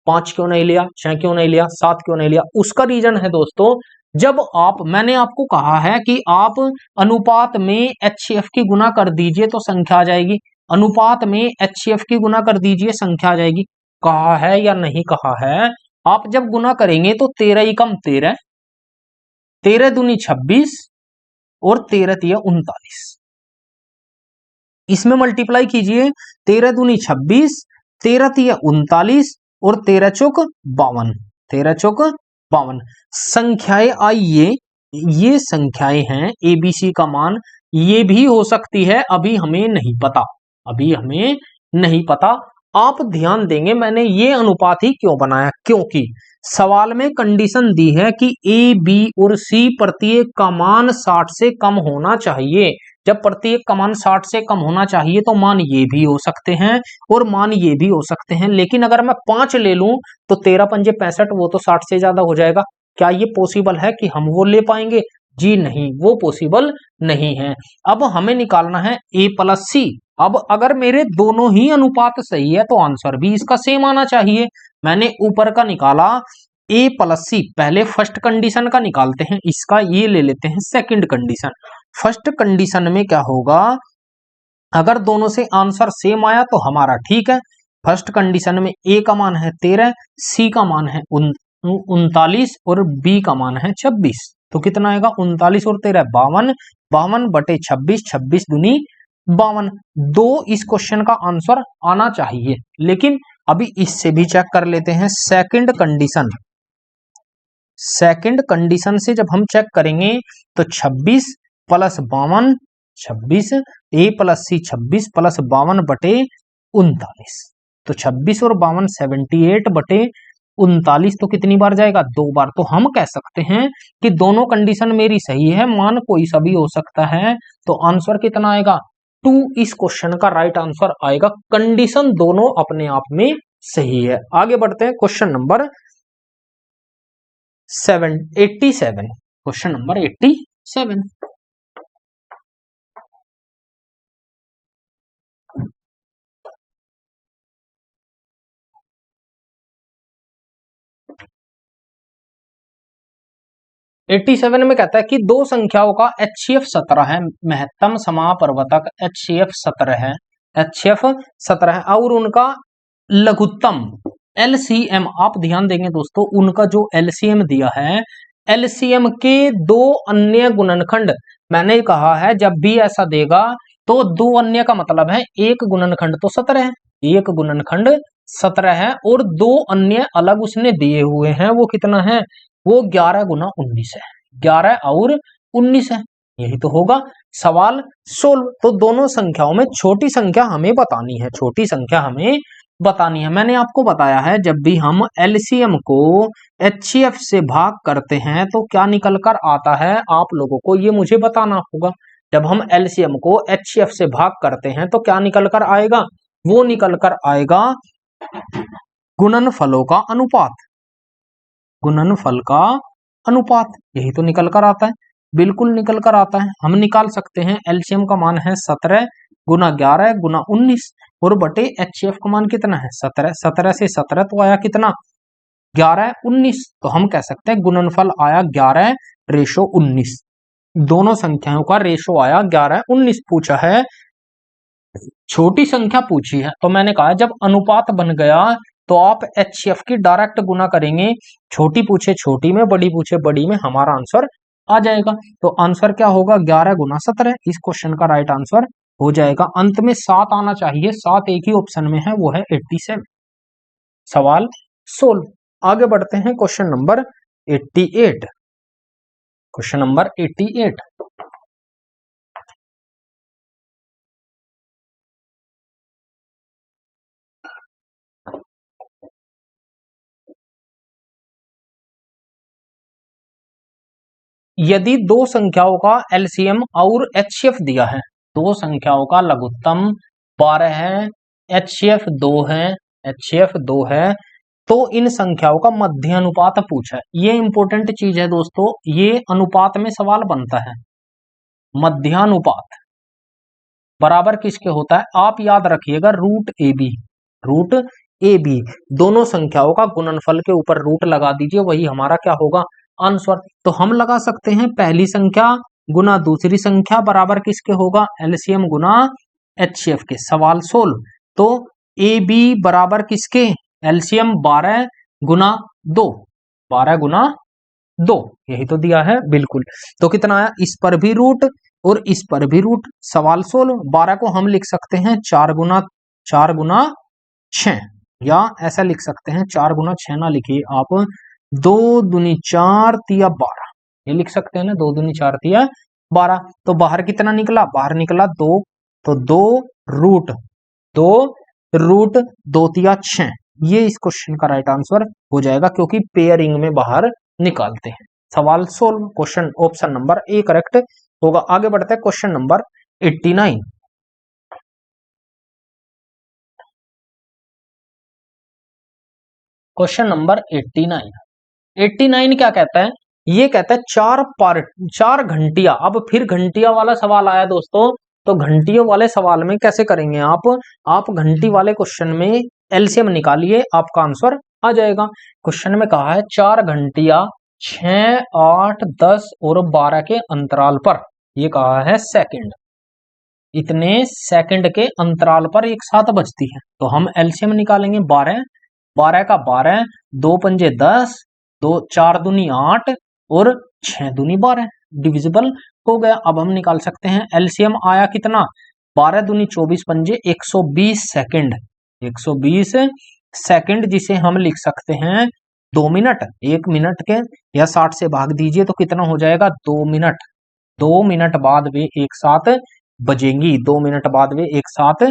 A: 5 क्यों नहीं लिया, 6 क्यों नहीं लिया, 7 क्यों नहीं लिया, उसका रीजन है दोस्तों, जब आप, मैंने आपको कहा है कि आप अनुपात में HCF की गुना कर दीजिए तो संख्या आ जाएगी, अनुपात में HCF की गुना कर दीजिए संख्या आ जाएगी, कहा है या नहीं कहा है, आप जब गुना करेंगे तो 13 कम 13, 13 दूनी 26 और 13 तिया 39। इसमें मल्टीप्लाई कीजिए, 13 दूनी 26, 13 तिया 39 और 13 चौक 52, 13 चौक 52 संख्याएं आई। ये संख्याएं हैं एबीसी का मान, ये भी हो सकती है, अभी हमें नहीं पता, अभी हमें नहीं पता। आप ध्यान देंगे मैंने ये अनुपात ही क्यों बनाया, क्योंकि सवाल में कंडीशन दी है कि ए बी और सी प्रत्येक का मान 60 से कम होना चाहिए। जब प्रत्येक का मान 60 से कम होना चाहिए तो मान ये भी हो सकते हैं और मान ये भी हो सकते हैं, लेकिन अगर मैं 5 ले लूं तो 13 पंजे 65, वो तो 60 से ज्यादा हो जाएगा। क्या ये पॉसिबल है कि हम वो ले पाएंगे? जी नहीं, वो पॉसिबल नहीं है। अब हमें निकालना है ए प्लस सी। अब अगर मेरे दोनों ही अनुपात सही है तो आंसर भी इसका सेम आना चाहिए। मैंने ऊपर का निकाला ए प्लस सी, पहले फर्स्ट कंडीशन का निकालते हैं, इसका ये ले लेते हैं सेकंड कंडीशन। फर्स्ट कंडीशन में क्या होगा, अगर दोनों से आंसर सेम आया तो हमारा ठीक है। फर्स्ट कंडीशन में ए का मान है 13, सी का मान है 39 और बी का मान है 26, तो कितना आएगा 39 और 13 52, 52 बटे 26, 26 दूनी 52। दो इस क्वेश्चन का आंसर आना चाहिए, लेकिन अभी इससे भी चेक कर लेते हैं सेकंड कंडीशन। सेकंड कंडीशन से जब हम चेक करेंगे तो 26 प्लस 52, 26 ए प्लस सी 26 प्लस 52 बटे 39, तो 26 और 52 78 बटे 39, तो कितनी बार जाएगा? 2 बार। तो हम कह सकते हैं कि दोनों कंडीशन मेरी सही है, मान कोई सा भी हो सकता है, तो आंसर कितना आएगा 2। इस क्वेश्चन का राइट आंसर आएगा, कंडीशन दोनों अपने आप में सही है। आगे बढ़ते हैं क्वेश्चन नंबर 87, क्वेश्चन नंबर 87। में कहता है कि दो संख्याओं का HCF 17 है, महत्तम समापवर्तक HCF 17 है, HCF 17 है और उनका लघुत्तम LCM, आप ध्यान देंगे दोस्तों, उनका जो LCM दिया है, LCM के दो अन्य गुणनखंड, मैंने कहा है जब भी ऐसा देगा तो दो अन्य का मतलब है एक गुणनखंड तो 17 है, एक गुणनखंड 17 है और दो अन्य अलग उसने दिए हुए हैं, वो कितना है? वो 11 गुना 19 है, 11 और 19 है, यही तो होगा। सवाल सोल्व। तो दोनों संख्याओं में छोटी संख्या हमें बतानी है, छोटी संख्या हमें बतानी है। मैंने आपको बताया है जब भी हम एलसीएम को HCF से भाग करते हैं तो क्या निकल कर आता है, आप लोगों को ये मुझे बताना होगा। जब हम एलसीएम को HCF से भाग करते हैं तो क्या निकल कर आएगा? वो निकल कर आएगा गुणनफलों का अनुपात, गुणनफल का अनुपात, यही तो निकल कर आता है, बिल्कुल निकल कर आता है। हम निकाल सकते हैं एलसीएम का मान है 17 गुना 11 गुना 19 और बटे HCF का मान कितना है 17, 17 से 17 तो आया कितना 11 19, तो हम कह सकते हैं गुणनफल आया 11:19, दोनों संख्याओं का रेशो आया 11:19। पूछा है छोटी संख्या पूछी है, तो मैंने कहा जब अनुपात बन गया तो आप HCF की डायरेक्ट गुना करेंगे, छोटी पूछे छोटी में, बड़ी पूछे बड़ी में, हमारा आंसर आ जाएगा। तो आंसर क्या होगा 11 गुना 17, इस क्वेश्चन का राइट आंसर हो जाएगा। अंत में 7 आना चाहिए, 7 एक ही ऑप्शन में है, वो है 87। सवाल सोल्व। आगे बढ़ते हैं क्वेश्चन नंबर 88, क्वेश्चन नंबर 88। यदि दो संख्याओं का LCM और HCF दिया है, दो संख्याओं का लघुत्तम 12 है, HCF 2 है, HCF 2 है, तो इन संख्याओं का मध्य अनुपात पूछा है। ये इंपॉर्टेंट चीज है दोस्तों, ये अनुपात में सवाल बनता है। मध्यानुपात बराबर किसके होता है? आप याद रखिएगा रूट ए बी, दोनों संख्याओं का गुणनफल के ऊपर रूट लगा दीजिए, वही हमारा क्या होगा आंसर। तो हम लगा सकते हैं पहली संख्या गुना दूसरी संख्या बराबर किसके होगा? LCM गुना HCF के। सवाल सोल्व। तो ए बी बराबर किसके? LCM 12 गुना 2, 12 गुना 2, यही तो दिया है बिल्कुल। तो कितना आया, इस पर भी रूट और इस पर भी रूट। सवाल सोल्व। 12 को हम लिख सकते हैं 4 गुना 6, या ऐसा लिख सकते हैं 4 गुना 6 ना लिखिए आप, 2 दूनी 4 तिया 12, ये लिख सकते हैं ना, 2 दूनी 4 तिया 12। तो बाहर कितना निकला, बाहर निकला 2, तो 2 रूट 2 रूट 2 तिया 6, ये इस क्वेश्चन का राइट आंसर हो जाएगा, क्योंकि पेयरिंग में बाहर निकालते हैं। सवाल solve. Question option number A correct होगा। आगे बढ़ते हैं क्वेश्चन नंबर 89। Question number 89। 89 क्या कहता है, ये कहता है 4 घंटिया। अब फिर घंटिया वाला सवाल आया दोस्तों, तो घंटियों वाले सवाल में कैसे करेंगे आप घंटी वाले क्वेश्चन में एलसीएम निकालिए, आपका आंसर आ जाएगा। क्वेश्चन में कहा है 4 घंटिया 6, 8, 10 और 12 के अंतराल पर, ये कहा है सेकंड, इतने सेकंड के अंतराल पर एक साथ बजती है। तो हम एलसीएम निकालेंगे 12, 12 का 12, 2 पंजे 10, 2 4 दूनी 8 और 6 दूनी 12, डिविजिबल हो गया। अब हम निकाल सकते हैं एलसीएम आया कितना, 12 दूनी 24 पंजे 120 सेकंड, 120 सेकंड, जिसे हम लिख सकते हैं 2 मिनट। 1 मिनट के या 60 से भाग दीजिए तो कितना हो जाएगा, 2 मिनट। 2 मिनट बाद वे एक साथ बजेंगी, 2 मिनट बाद वे एक साथ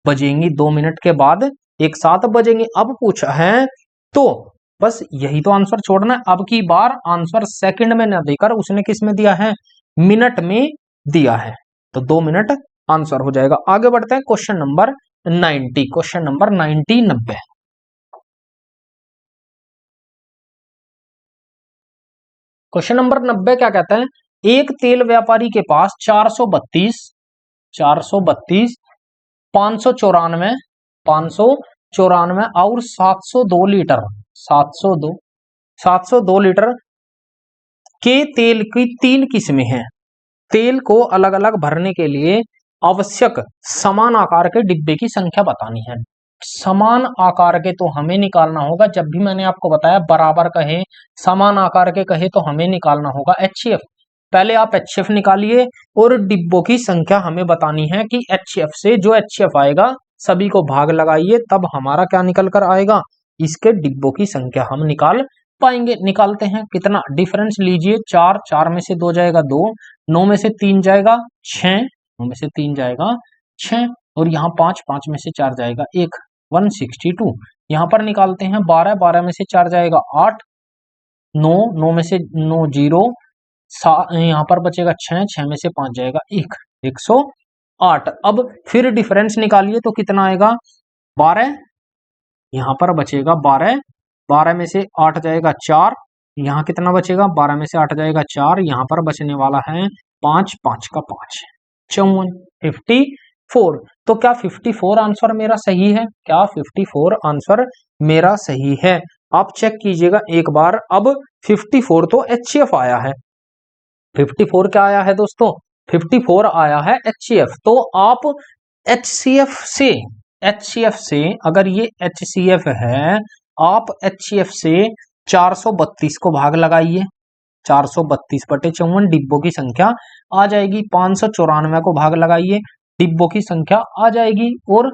A: बजेंगी, 2 मिनट के बाद एक साथ बजेंगे। अब पूछा है तो बस यही तो आंसर छोड़ना है। अब की बार आंसर सेकंड में न देकर उसने किस में दिया है, मिनट में दिया है, तो 2 मिनट आंसर हो जाएगा। आगे बढ़ते हैं question number 90। Question number 90 90। Question number 90 क्या कहता है, एक तेल व्यापारी के पास 432 432 594 594 और 702 लीटर 702 702 लीटर के तेल की 3 किस्में हैं। तेल को अलग अलग भरने के लिए आवश्यक समान आकार के डिब्बे की संख्या बतानी है। समान आकार के तो हमें निकालना होगा, जब भी मैंने आपको बताया बराबर कहे, समान आकार के कहे तो हमें निकालना होगा एचसीएफ। पहले आप एचसीएफ निकालिए और डिब्बों की संख्या हमें बतानी है कि एचसीएफ से जो एचसीएफ आएगा सभी को भाग लगाइए, तब हमारा क्या निकल कर आएगा, इसके डिब्बों की संख्या हम निकाल पाएंगे। निकालते हैं, कितना डिफरेंस लीजिए, 4 4 में से 2 जाएगा 2, 9 में से 3 जाएगा 6, 9 में से 3 जाएगा 6, और यहाँ 5 5 में से 4 जाएगा 1, 162। यहाँ पर निकालते हैं 12 12 में से 4 जाएगा 8, 9 9 में से 9 0, यहाँ पर बचेगा 6 6 में से 5 जाएगा 1, 108। अब फिर डिफरेंस निकालिए तो कितना आएगा, 12, यहाँ पर बचेगा 12, 12 में से 8 जाएगा 4, यहाँ कितना बचेगा, 12 में से 8 जाएगा 4, यहाँ पर बचने वाला है 5, 5 का 5, 54, 54। तो क्या 54 आंसर मेरा सही है, क्या 54 आंसर मेरा सही है? आप चेक कीजिएगा एक बार। अब 54 तो एचसीएफ आया है, 54 क्या आया है दोस्तों, 54 आया है एचसीएफ। तो आप एचसीएफ से अगर ये एचसीएफ है, आप एचसीएफ से 432 को भाग लगाइए, 432/54 डिब्बों की संख्या आ जाएगी। 594 को भाग लगाइए, डिब्बों की संख्या आ जाएगी। और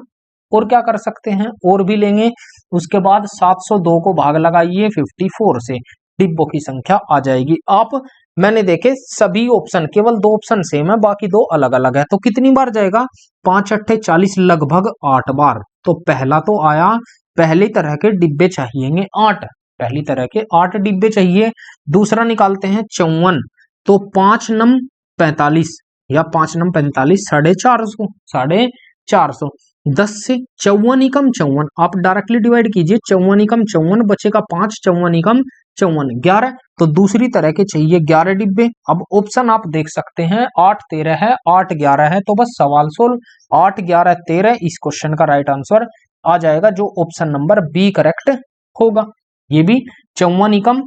A: क्या कर सकते हैं, और भी लेंगे। उसके बाद 702 को भाग लगाइए 54 से, डिब्बों की संख्या आ जाएगी। आप मैंने देखे सभी ऑप्शन, केवल 2 ऑप्शन सेम है, बाकी 2 अलग अलग है। तो कितनी बार जाएगा, 5 8 40, लगभग 8 बार। तो पहला तो आया, पहली तरह के डिब्बे चाहिएंगे 8, पहली तरह के 8 डिब्बे चाहिए। दूसरा निकालते हैं 54, तो 5 नम 45 या 5 नम 45, 450, 450। 10 से 54 एकम 54, आप डायरेक्टली डिवाइड कीजिए, 54 एकम 54 बचेगा 5, 54 एकम 54, 11। तो दूसरी तरह के चाहिए 11 डिब्बे। अब ऑप्शन आप देख सकते हैं, 8 13 है, 8 11 है, तो बस सवाल सोल्व। 8 11 13 इस क्वेश्चन का राइट आंसर आ जाएगा, जो ऑप्शन नंबर बी करेक्ट होगा। ये भी 54 एकम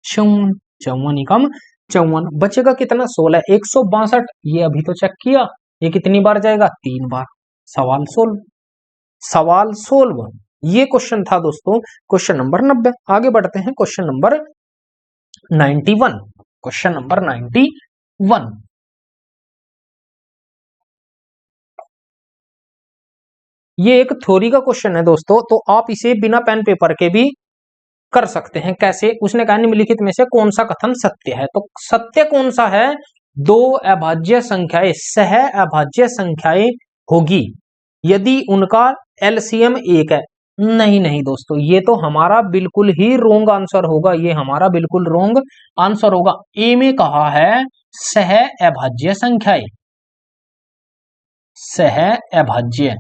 A: 54, 54 एकम 54, बचेगा कितना, 16, 162। ये अभी तो चेक किया, ये कितनी बार जाएगा, 3 बार। सवाल सोल्व, सवाल सोल्व। ये क्वेश्चन था दोस्तों क्वेश्चन नंबर 90। आगे बढ़ते हैं क्वेश्चन नंबर 91। क्वेश्चन नंबर 91, ये एक थ्योरी का क्वेश्चन है दोस्तों, तो आप इसे बिना पेन पेपर के भी कर सकते हैं। कैसे? उसने कहा निम्नलिखित में से कौन सा कथन सत्य है। तो सत्य कौन सा है? दो अभाज्य संख्याएं सह अभाज्य संख्याएं होगी यदि उनका एलसीएम एक है। नहीं नहीं दोस्तों, ये तो हमारा बिल्कुल ही रोंग आंसर होगा, ये हमारा बिल्कुल रोंग आंसर होगा। ए में कहा है सह अभाज्य संख्याएं, सह अभाज्य।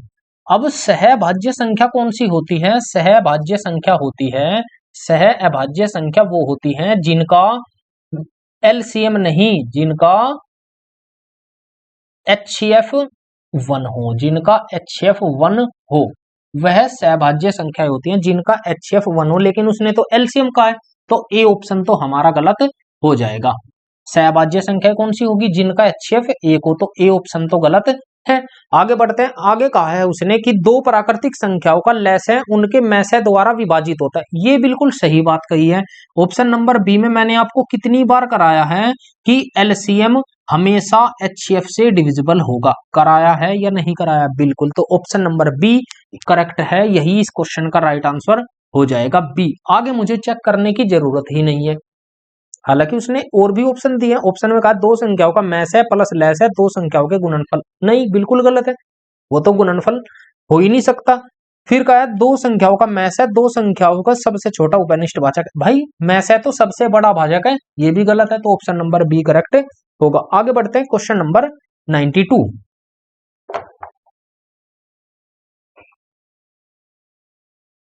A: अब सहभाज्य संख्या कौन सी होती है? सहभाज्य संख्या होती है, सह अभाज्य संख्या वो होती है जिनका एलसीएम नहीं, जिनका HCF 1 हो, जिनका HCF 1 हो, वह सहभाज्य संख्या होती है जिनका HCF 1 हो। लेकिन उसने तो एलसीएम का है, तो ए ऑप्शन तो हमारा गलत हो जाएगा। सहभाज्य संख्या कौन सी होगी? जिनका HCF 1 हो, तो ए ऑप्शन तो गलत है। आगे बढ़ते हैं। आगे कहा है उसने कि दो प्राकृतिक संख्याओं का लसय उनके मैसय द्वारा विभाजित होता है। ये बिल्कुल सही बात कही है। ऑप्शन नंबर बी में मैंने आपको कितनी बार कराया है कि एलसीएम हमेशा HCF से डिविजिबल होगा। कराया है या नहीं कराया? बिल्कुल। तो ऑप्शन नंबर बी करेक्ट है, यही इस क्वेश्चन का राइट आंसर हो जाएगा बी। आगे मुझे चेक करने की जरूरत ही नहीं है। हालांकि उसने और भी ऑप्शन दिए हैं। ऑप्शन में कहा दो संख्याओं का मैस है प्लस लैस है दो संख्याओं के गुणनफल। नहीं, बिल्कुल गलत है, वो तो गुणनफल हो ही नहीं सकता। फिर कहा है दो संख्याओं का मैस है दो संख्याओं का सबसे छोटा उपनिष्ठ भाजक। भाई मैस है तो सबसे बड़ा भाजक है, ये भी गलत है। तो ऑप्शन नंबर बी करेक्ट होगा। आगे बढ़ते हैं क्वेश्चन नंबर 92।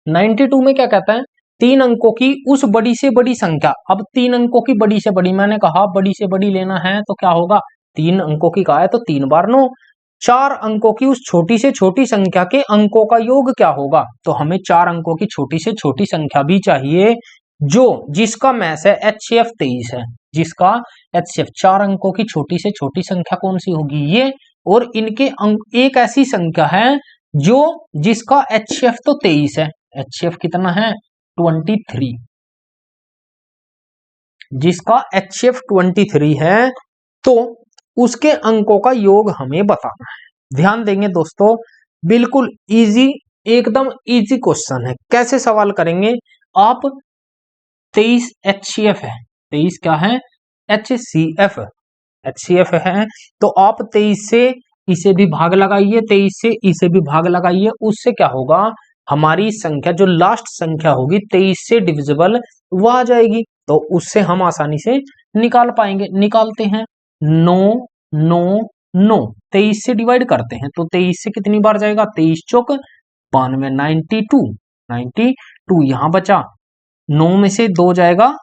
A: 92 में क्या कहता है? तीन अंकों की उस बड़ी से बड़ी संख्या। अब तीन अंकों की बड़ी से बड़ी, मैंने कहा बड़ी से बड़ी लेना है तो क्या होगा? तीन अंकों की कहा है तो तीन बार 9। चार अंकों की उस छोटी से छोटी संख्या के अंकों का योग क्या होगा? तो हमें चार अंकों की छोटी से छोटी संख्या भी चाहिए जो जिसका मैस है HCF 23 है, जिसका HCF। चार अंकों की छोटी से छोटी संख्या कौन सी होगी? ये। और इनके अंक एक ऐसी संख्या है जो जिसका HCF तो 23 है, HCF कितना है? 23। जिसका HCF 23 है तो उसके अंकों का योग हमें बताना है। ध्यान देंगे दोस्तों, बिल्कुल इजी, एकदम इजी क्वेश्चन है। कैसे सवाल करेंगे आप? 23 HCF है, 23 क्या है? HCF, HCF है। तो आप 23 से इसे भी भाग लगाइए, 23 से इसे भी भाग लगाइए, उससे क्या होगा? हमारी संख्या जो लास्ट संख्या होगी 23 से डिविजिबल वो आ जाएगी, तो उससे हम आसानी से निकाल पाएंगे। निकालते हैं। 9 9 9 23 से डिवाइड करते हैं तो 23 से कितनी बार जाएगा? 23 चौक 92, 92 92 यहां बचा। 9 में से 2 जाएगा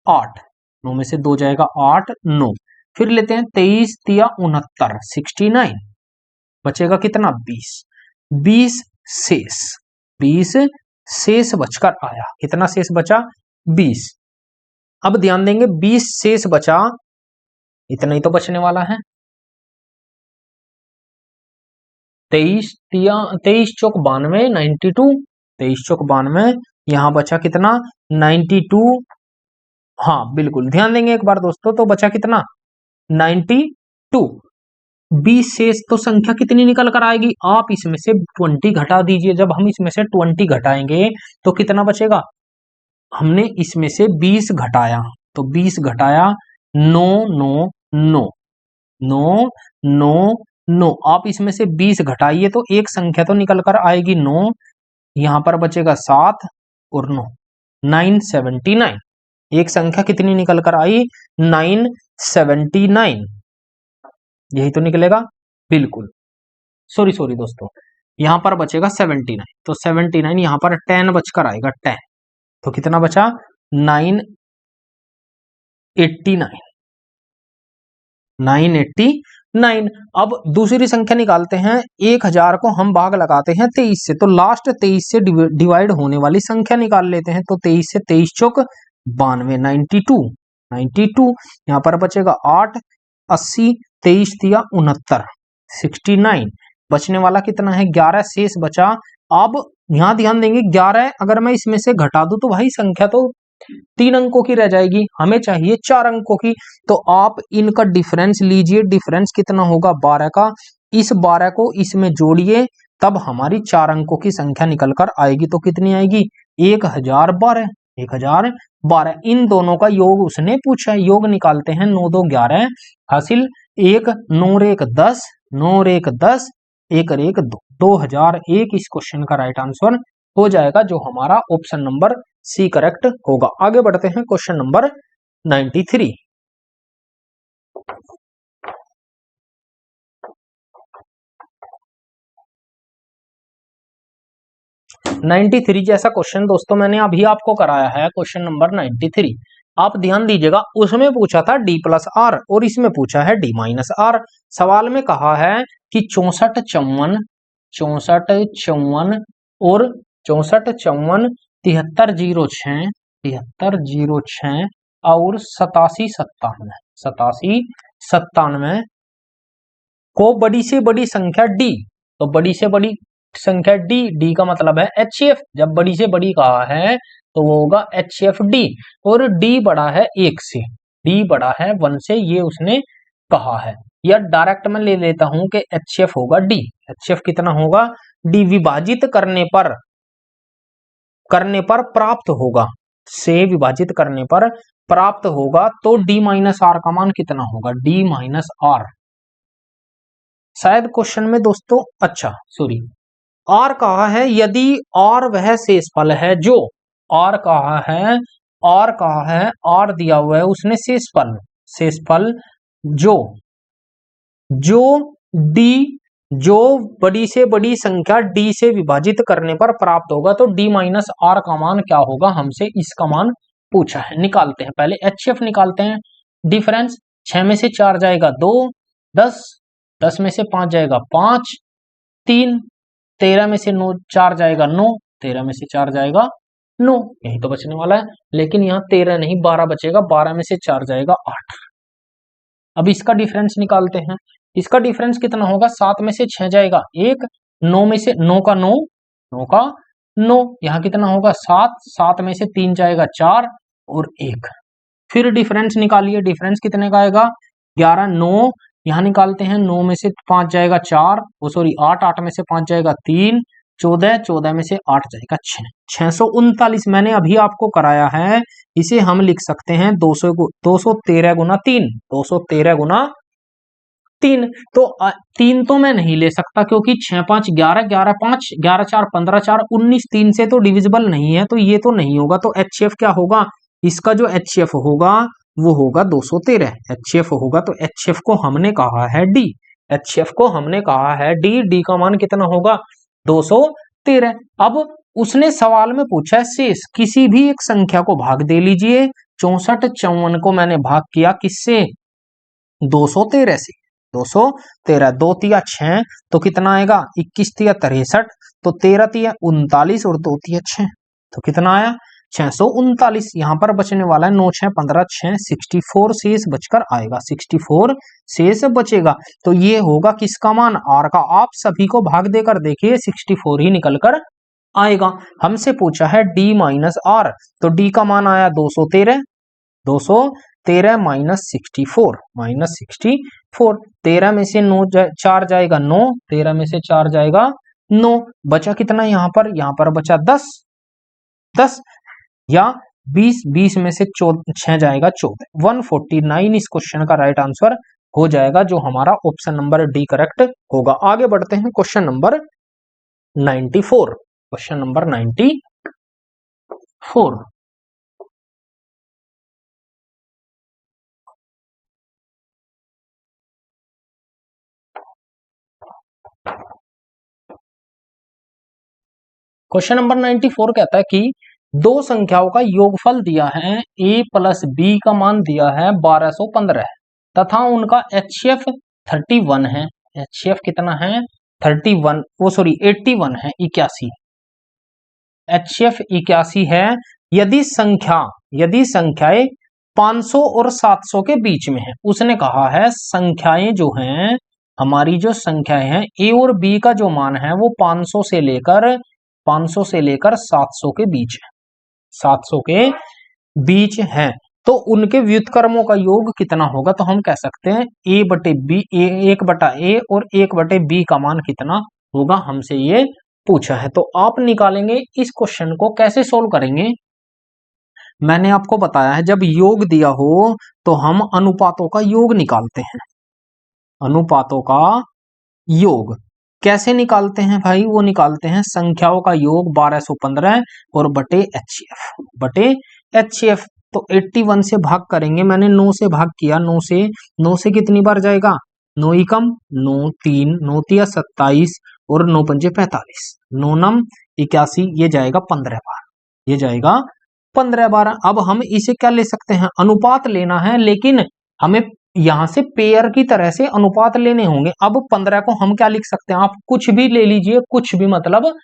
A: 8, 9 में से 2 जाएगा 8 9। फिर लेते हैं 23 तिया 69 69, बचेगा कितना? 20 20 शेष, 20 शेष बचकर आया। कितना शेष बचा? 20। अब ध्यान देंगे 20 शेष बचा, इतना ही तो बचने वाला है। 23 तिया 23 चौक 92 92, 23 चौक 92, यहां बचा कितना? 92। हाँ बिल्कुल, ध्यान देंगे एक बार दोस्तों, तो बचा कितना? 92। 20 शेष तो संख्या कितनी निकल कर आएगी? आप इसमें से 20 घटा दीजिए। जब हम इसमें से 20 घटाएंगे तो कितना बचेगा? हमने इसमें से 20 घटाया तो 20 घटाया 9 9 9 9 9 9। आप इसमें से 20 घटाइए तो एक संख्या तो निकल कर आएगी 9, यहां पर बचेगा 7 और 9 979। एक संख्या कितनी निकल कर आई? 979, यही तो निकलेगा। बिल्कुल, सॉरी सॉरी दोस्तों, यहां पर बचेगा 79, तो 79 यहां पर 10 बचकर आएगा 10, तो कितना बचा? 989 989। अब दूसरी संख्या निकालते हैं। 1000 को हम भाग लगाते हैं 23 से, तो लास्ट 23 से डिवाइड होने वाली संख्या निकाल लेते हैं। तो 23 से 23 चौक 92 92 92, यहां पर बचेगा 8 80, 23 तिया 69 69, बचने वाला कितना है? 11 शेष बचा अब यहां ध्यान देंगे 11 अगर मैं इसमें से घटा दूं तो भाई संख्या तो 3 अंकों की रह जाएगी, हमें चाहिए 4 अंकों की। तो आप इनका डिफरेंस लीजिए, डिफरेंस कितना होगा 12 का, इस 12 को इसमें जोड़िए, तब हमारी 4 अंकों की संख्या निकल कर आएगी। तो कितनी आएगी 1012, 1012। इन दोनों का योग उसने पूछा है, योग निकालते हैं, 9 2 11 हासिल 1 9 1 10, 9 1 10, 1 1 2, 2001 इस क्वेश्चन का राइट आंसर हो जाएगा, जो हमारा ऑप्शन नंबर सी करेक्ट होगा। आगे बढ़ते हैं क्वेश्चन नंबर 93। 93 जैसा क्वेश्चन दोस्तों मैंने अभी आपको कराया है, क्वेश्चन नंबर 93। आप ध्यान दीजिएगा, उसमें पूछा था d प्लस आर और इसमें पूछा है d माइनस आर। सवाल में कहा है कि 64 54 64 54 और 64 54 73 06 73 06 और 87 97 97 को बड़ी से बड़ी संख्या d, तो बड़ी से बड़ी संख्या d, d का मतलब है HCF, जब बड़ी से बड़ी कहा है तो वो होगा HCFD, और d बड़ा है 1 से, d बड़ा है 1 से, ये उसने कहा है। या डायरेक्ट मैं ले लेता हूं कि HCF होगा d, HCF कितना होगा d, विभाजित करने पर प्राप्त होगा, से विभाजित करने पर प्राप्त होगा, तो d माइनस आर का मान कितना होगा, d माइनस आर। शायद क्वेश्चन में दोस्तों, अच्छा सॉरी, आर कहा है यदि आर वह शेषफल है जो, आर कहा है, आर कहा है, आर दिया हुआ है उसने शेषफल जो डी, जो बड़ी से बड़ी संख्या डी से विभाजित करने पर प्राप्त होगा, तो डी माइनस आर का मान क्या होगा, हमसे इसका मान पूछा है। निकालते हैं, पहले HCF निकालते हैं। डिफरेंस 6 में से 4 जाएगा 2, 10 10 में से 5 जाएगा 5, 3 13 में से 9 4 जाएगा 9, 13 में से 4 जाएगा 9, यही तो बचने वाला है। लेकिन यहाँ 13 नहीं 12 बचेगा, 12 में से 4 जाएगा 8। अब इसका डिफरेंस निकालते हैं, इसका डिफरेंस कितना होगा, 7 में से 6 जाएगा 1, 9 में से 9 का 9, 9 का 9, यहाँ कितना होगा 7, 7 में से 3 जाएगा 4 और 1। फिर डिफरेंस निकालिए, डिफरेंस कितने का आएगा 11, 9 यहाँ निकालते हैं, 9 में से 5 जाएगा 4, वो सॉरी 8, 8 में से 5 जाएगा 3, 14, 14 में से 8 जाएगा 6, 639 मैंने अभी आपको कराया है। इसे हम लिख सकते हैं 213 गुना 3, 213 गुना 3। तो 3 तो मैं नहीं ले सकता क्योंकि 6 5 11, 11 5 11 4 15 4 19, 3 से तो डिविजिबल नहीं है, तो ये तो नहीं होगा। तो HCF क्या होगा, इसका जो HCF होगा वो होगा 213, HCF होगा। तो HCF को हमने कहा है D, HCF को हमने कहा है D, D का मान कितना होगा 213। अब उसने सवाल में पूछा है शेष, किसी भी एक संख्या को भाग दे लीजिए। 64 54 को मैंने भाग किया किससे, 213 से, 213, 2 तिया 6, तो कितना आएगा 21 तिया 63, तो 13 तिया 39 और 2 तिया 6, तो कितना आया 639। यहाँ पर बचने वाला है 9 6 15 6, 64 शेष बचकर आएगा, 64 शेष बचेगा। तो ये होगा किसका मान, आर का। आप सभी को भाग देकर देखिए 64 ही निकल कर आएगा। हमसे पूछा है डी माइनस आर, तो डी का मान आया 213, 213 माइनस 64, माइनस 64, 13 में से 9 4 जाएगा 9, 13 में से 4 जाएगा 9, बचा कितना यहाँ पर बचा 10, 10 या 20, 20 में से 6 जाएगा 14, 149 इस क्वेश्चन का राइट आंसर हो जाएगा, जो हमारा ऑप्शन नंबर डी करेक्ट होगा। आगे बढ़ते हैं question number 94, question number 94। Question number 94 कहता है कि दो संख्याओं का योगफल दिया है, a प्लस बी का मान दिया है 1215 तथा उनका HCF 31 है। HCF कितना है 31, वो सॉरी 81 है, 81, HCF 81 है। यदि संख्याएं 500 और 700 के बीच में है, उसने कहा है संख्याएं जो हैं, हमारी जो संख्याएं हैं a और b का जो मान है वो 500 से लेकर 500 से लेकर 700 के बीच है, 700 के बीच है, तो उनके व्युत्क्रमों का योग कितना होगा? तो हम कह सकते हैं a बटे बी, एक बटा ए और एक बटे बी का मान कितना होगा, हमसे ये पूछा है। तो आप निकालेंगे इस क्वेश्चन को, कैसे सोल्व करेंगे? मैंने आपको बताया है जब योग दिया हो तो हम अनुपातों का योग निकालते हैं। अनुपातों का योग कैसे निकालते हैं भाई? वो निकालते हैं संख्याओं का योग 1215 और बटे HCF। तो 81 से भाग करेंगे, मैंने 9 से भाग किया, 9 से कितनी बार जाएगा? 9 एकम 9, 3 9 तिया 27 और 9 पंजे 45, 9 नम 81, ये जाएगा 15 बार, ये जाएगा 15 बार। अब हम इसे क्या ले सकते हैं? अनुपात लेना है, लेकिन हमें यहां से पेयर की तरह से अनुपात लेने होंगे। अब 15 को हम क्या लिख सकते हैं? आप कुछ भी ले लीजिए, कुछ भी, मतलब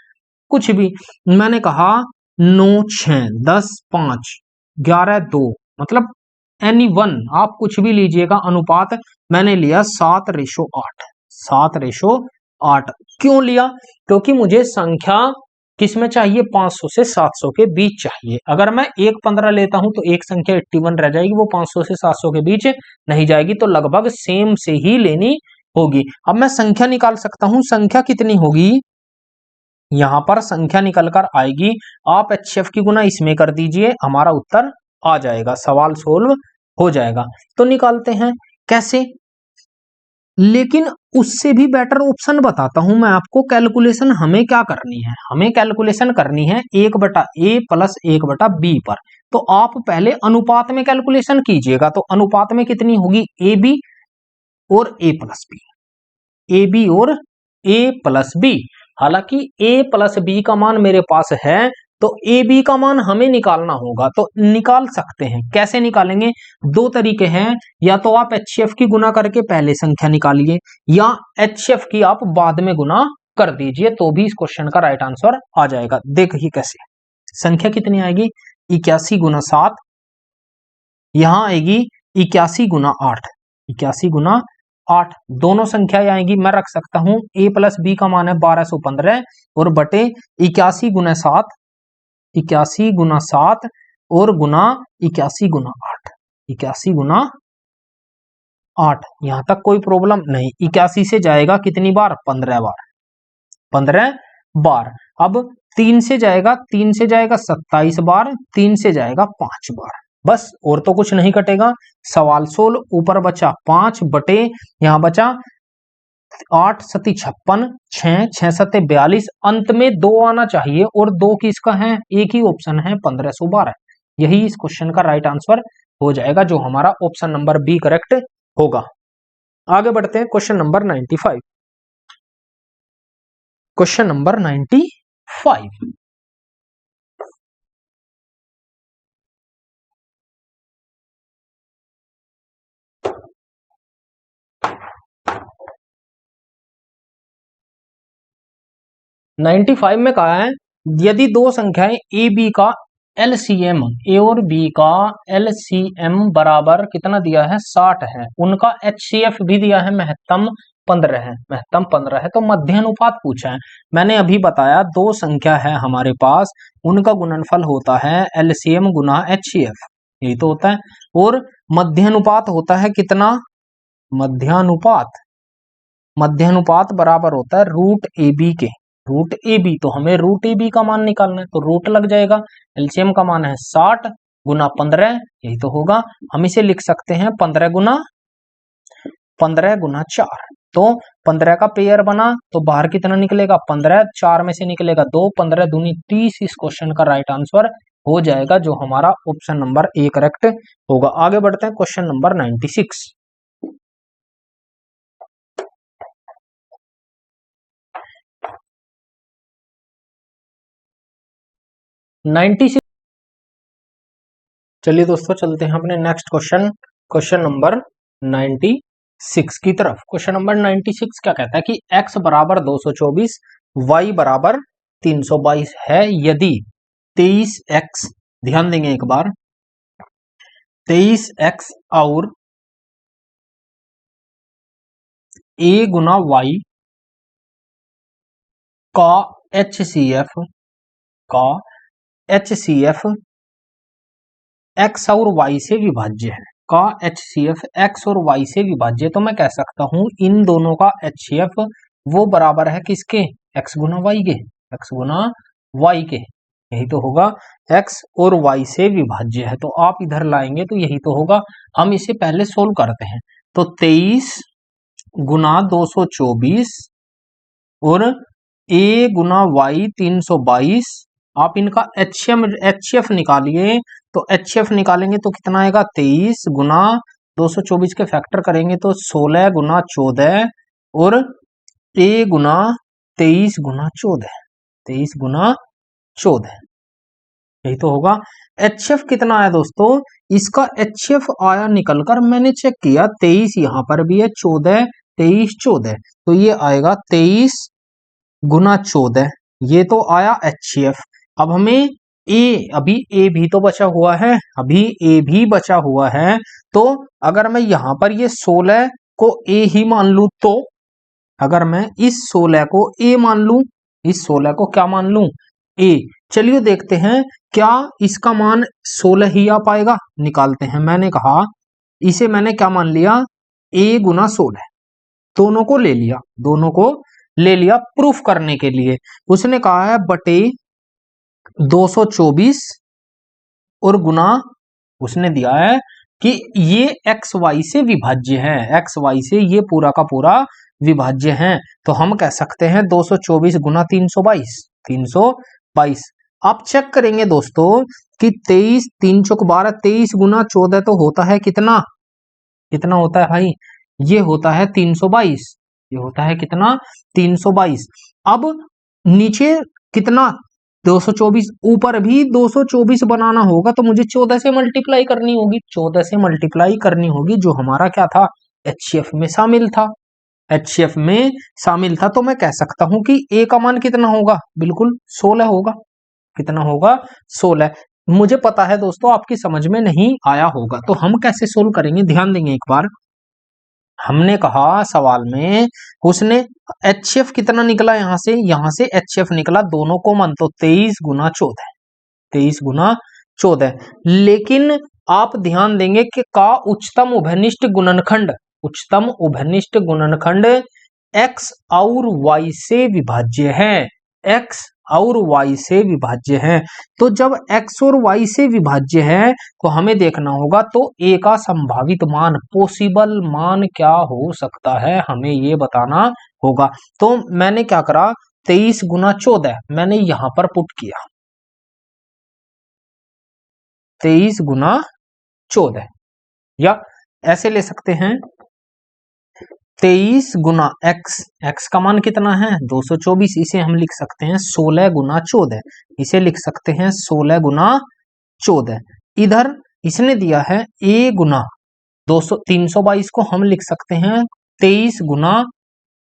A: कुछ भी। मैंने कहा 9 6 10 5 11 2, मतलब एनी वन, आप कुछ भी लीजिएगा अनुपात। मैंने लिया 7:8, 7:8। क्यों लिया? क्योंकि मुझे संख्या किसमें चाहिए? 500 से 700 के बीच चाहिए। अगर मैं 1:15 लेता हूं तो एक संख्या 81 रह जाएगी, वो 500 से 700 के बीच नहीं जाएगी, तो लगभग सेम से ही लेनी होगी। अब मैं संख्या निकाल सकता हूं, संख्या कितनी होगी? यहां पर संख्या निकल कर आएगी, आप HCF की गुना इसमें कर दीजिए, हमारा उत्तर आ जाएगा, सवाल सोल्व हो जाएगा। तो निकालते हैं कैसे? लेकिन उससे भी बेटर ऑप्शन बताता हूं मैं आपको। कैलकुलेशन हमें क्या करनी है? हमें कैलकुलेशन करनी है 1/a प्लस 1/b पर। तो आप पहले अनुपात में कैलकुलेशन कीजिएगा। तो अनुपात में कितनी होगी? AB और a प्लस बी, AB और a प्लस बी। हालांकि a प्लस बी का मान मेरे पास है, तो ए बी का मान हमें निकालना होगा। तो निकाल सकते हैं, कैसे निकालेंगे? दो तरीके हैं, या तो आप HCF की गुना करके पहले संख्या निकालिए, या HCF की आप बाद में गुना कर दीजिए, तो भी इस क्वेश्चन का राइट आंसर आ जाएगा। देखिए कैसे। संख्या कितनी आएगी? 81 गुना 7, यहां आएगी 81 गुना 8, 81 गुना 8, दोनों संख्याएं आएगी। मैं रख सकता हूं a प्लस बी का मान है 1215 और बटे 81 गुना 7, 81 गुना 7 और गुना 81 गुना 8, 81 गुना 8। यहां तक कोई प्रॉब्लम नहीं। 81 से जाएगा कितनी बार? 15 बार, 15 बार। अब 3 से जाएगा, 3 से जाएगा 27 बार, 3 से जाएगा 5 बार, बस, और तो कुछ नहीं कटेगा। सवाल सोल्व। ऊपर बचा 5 बटे, यहां बचा 8 सती 56, 6 सते 42, अंत में 2 आना चाहिए, और 2 किसका है? एक ही ऑप्शन है, 1512। यही इस क्वेश्चन का राइट आंसर हो जाएगा, जो हमारा ऑप्शन नंबर बी करेक्ट होगा। आगे बढ़ते हैं, क्वेश्चन नंबर 95। Question number 95। में कहा है, यदि दो संख्याएं ए बी का एलसीएम, ए और बी का एलसीएम बराबर कितना दिया है? 60 है, उनका HCF भी दिया है महत्तम 15 है, महत्तम 15 है, तो मध्यानुपात पूछा है। मैंने अभी बताया दो संख्या है हमारे पास, उनका गुणनफल होता है LCM गुना HCF, यही तो होता है। और मध्यानुपात होता है कितना? मध्यानुपात, मध्यानुपात बराबर होता है रूट ए बी के, रूट ए बी। तो हमें रूट ए बी का मान निकालना है, तो रूट लग जाएगा। एलसीएम का मान है 60 गुना 15, यही तो होगा। हम इसे लिख सकते हैं 15 गुना 4। तो 15 का पेयर बना, तो बाहर कितना निकलेगा? 15, 4 में से निकलेगा 2, 15 दूनी 30। इस क्वेश्चन का राइट आंसर हो जाएगा, जो हमारा ऑप्शन नंबर ए करेक्ट होगा। आगे बढ़ते हैं, क्वेश्चन नंबर 96। 96। चलिए दोस्तों, चलते हैं अपने नेक्स्ट क्वेश्चन, क्वेश्चन नंबर 96 की तरफ। क्वेश्चन नंबर 96 क्या कहता है कि x बराबर 224, y बराबर 322 है, यदि 23x, ध्यान देंगे एक बार, 23x और a गुना y का HCF का HCF x और y से विभाज्य है, का HCF x और y से विभाज्य, तो मैं कह सकता हूं इन दोनों का HCF वो बराबर है किसके, x गुना y के, x गुना y के, यही तो होगा, x और y से विभाज्य है, तो आप इधर लाएंगे तो यही तो होगा। हम इसे पहले सोल्व करते हैं, तो 23 गुना 224 और a गुना y 322, आप इनका HCF निकालिए, तो HCF निकालेंगे तो कितना आएगा, 23 गुना 224 के फैक्टर करेंगे तो 16 गुना 14 और a गुना 23 गुना 14, 23 गुना 14, यही तो होगा। HCF कितना आया दोस्तों, इसका HCF आया निकलकर, मैंने चेक किया 23 यहां पर भी है, 14 23 14, तो ये आएगा 23 गुना 14, ये तो आया HCF। अब हमें अभी ए भी तो बचा हुआ है, अभी ए भी बचा हुआ है, तो अगर मैं यहां पर ये 16 को ए ही मान लूं, तो अगर मैं इस 16 को ए मान लूं, इस 16 को क्या मान लूं, ए, चलिए देखते हैं क्या इसका मान 16 ही आ पाएगा, निकालते हैं। मैंने कहा इसे मैंने क्या मान लिया, ए गुना 16, दोनों को ले लिया, दोनों को ले लिया प्रूफ करने के लिए। उसने कहा है बटे 224 और गुना, उसने दिया है कि ये एक्स वाई से विभाज्य है, एक्स वाई से ये पूरा का पूरा विभाज्य है, तो हम कह सकते हैं 224 गुना 322, 322। आप चेक करेंगे दोस्तों कि 23 3 चौक 12, 23 गुना 14 तो होता है कितना, कितना होता है भाई, ये होता है 322, ये होता है कितना, 322। अब नीचे कितना 224, ऊपर भी 224 बनाना होगा, तो मुझे 14 से मल्टीप्लाई करनी होगी, 14 से मल्टीप्लाई करनी होगी, जो हमारा क्या था, HCF में शामिल था, HCF में शामिल था। तो मैं कह सकता हूं कि ए का मान कितना होगा, बिल्कुल 16 होगा, कितना होगा, 16। मुझे पता है दोस्तों आपकी समझ में नहीं आया होगा, तो हम कैसे सोल्व करेंगे, ध्यान देंगे एक बार। हमने कहा सवाल में, उसने HCF कितना निकला, यहां से HCF निकला दोनों को मन, तो 23 गुना 14, 23 गुना 14। लेकिन आप ध्यान देंगे कि का उच्चतम उभयनिष्ठ गुणनखंड, उच्चतम उभयनिष्ठ गुणनखंड x और y से विभाज्य है, x और y से विभाज्य है। तो जब x और y से विभाज्य है तो हमें देखना होगा, तो a का संभावित मान, पॉसिबल मान क्या हो सकता है, हमें ये बताना होगा। तो मैंने क्या करा, 23 गुना 14 मैंने यहां पर पुट किया, 23 गुना 14, या ऐसे ले सकते हैं 23 गुना x का मान कितना है 224, इसे हम लिख सकते हैं 16 गुना 14, इसे लिख सकते हैं 16 गुना 14। इधर इसने दिया है a गुना 322 को हम लिख सकते हैं 23 गुना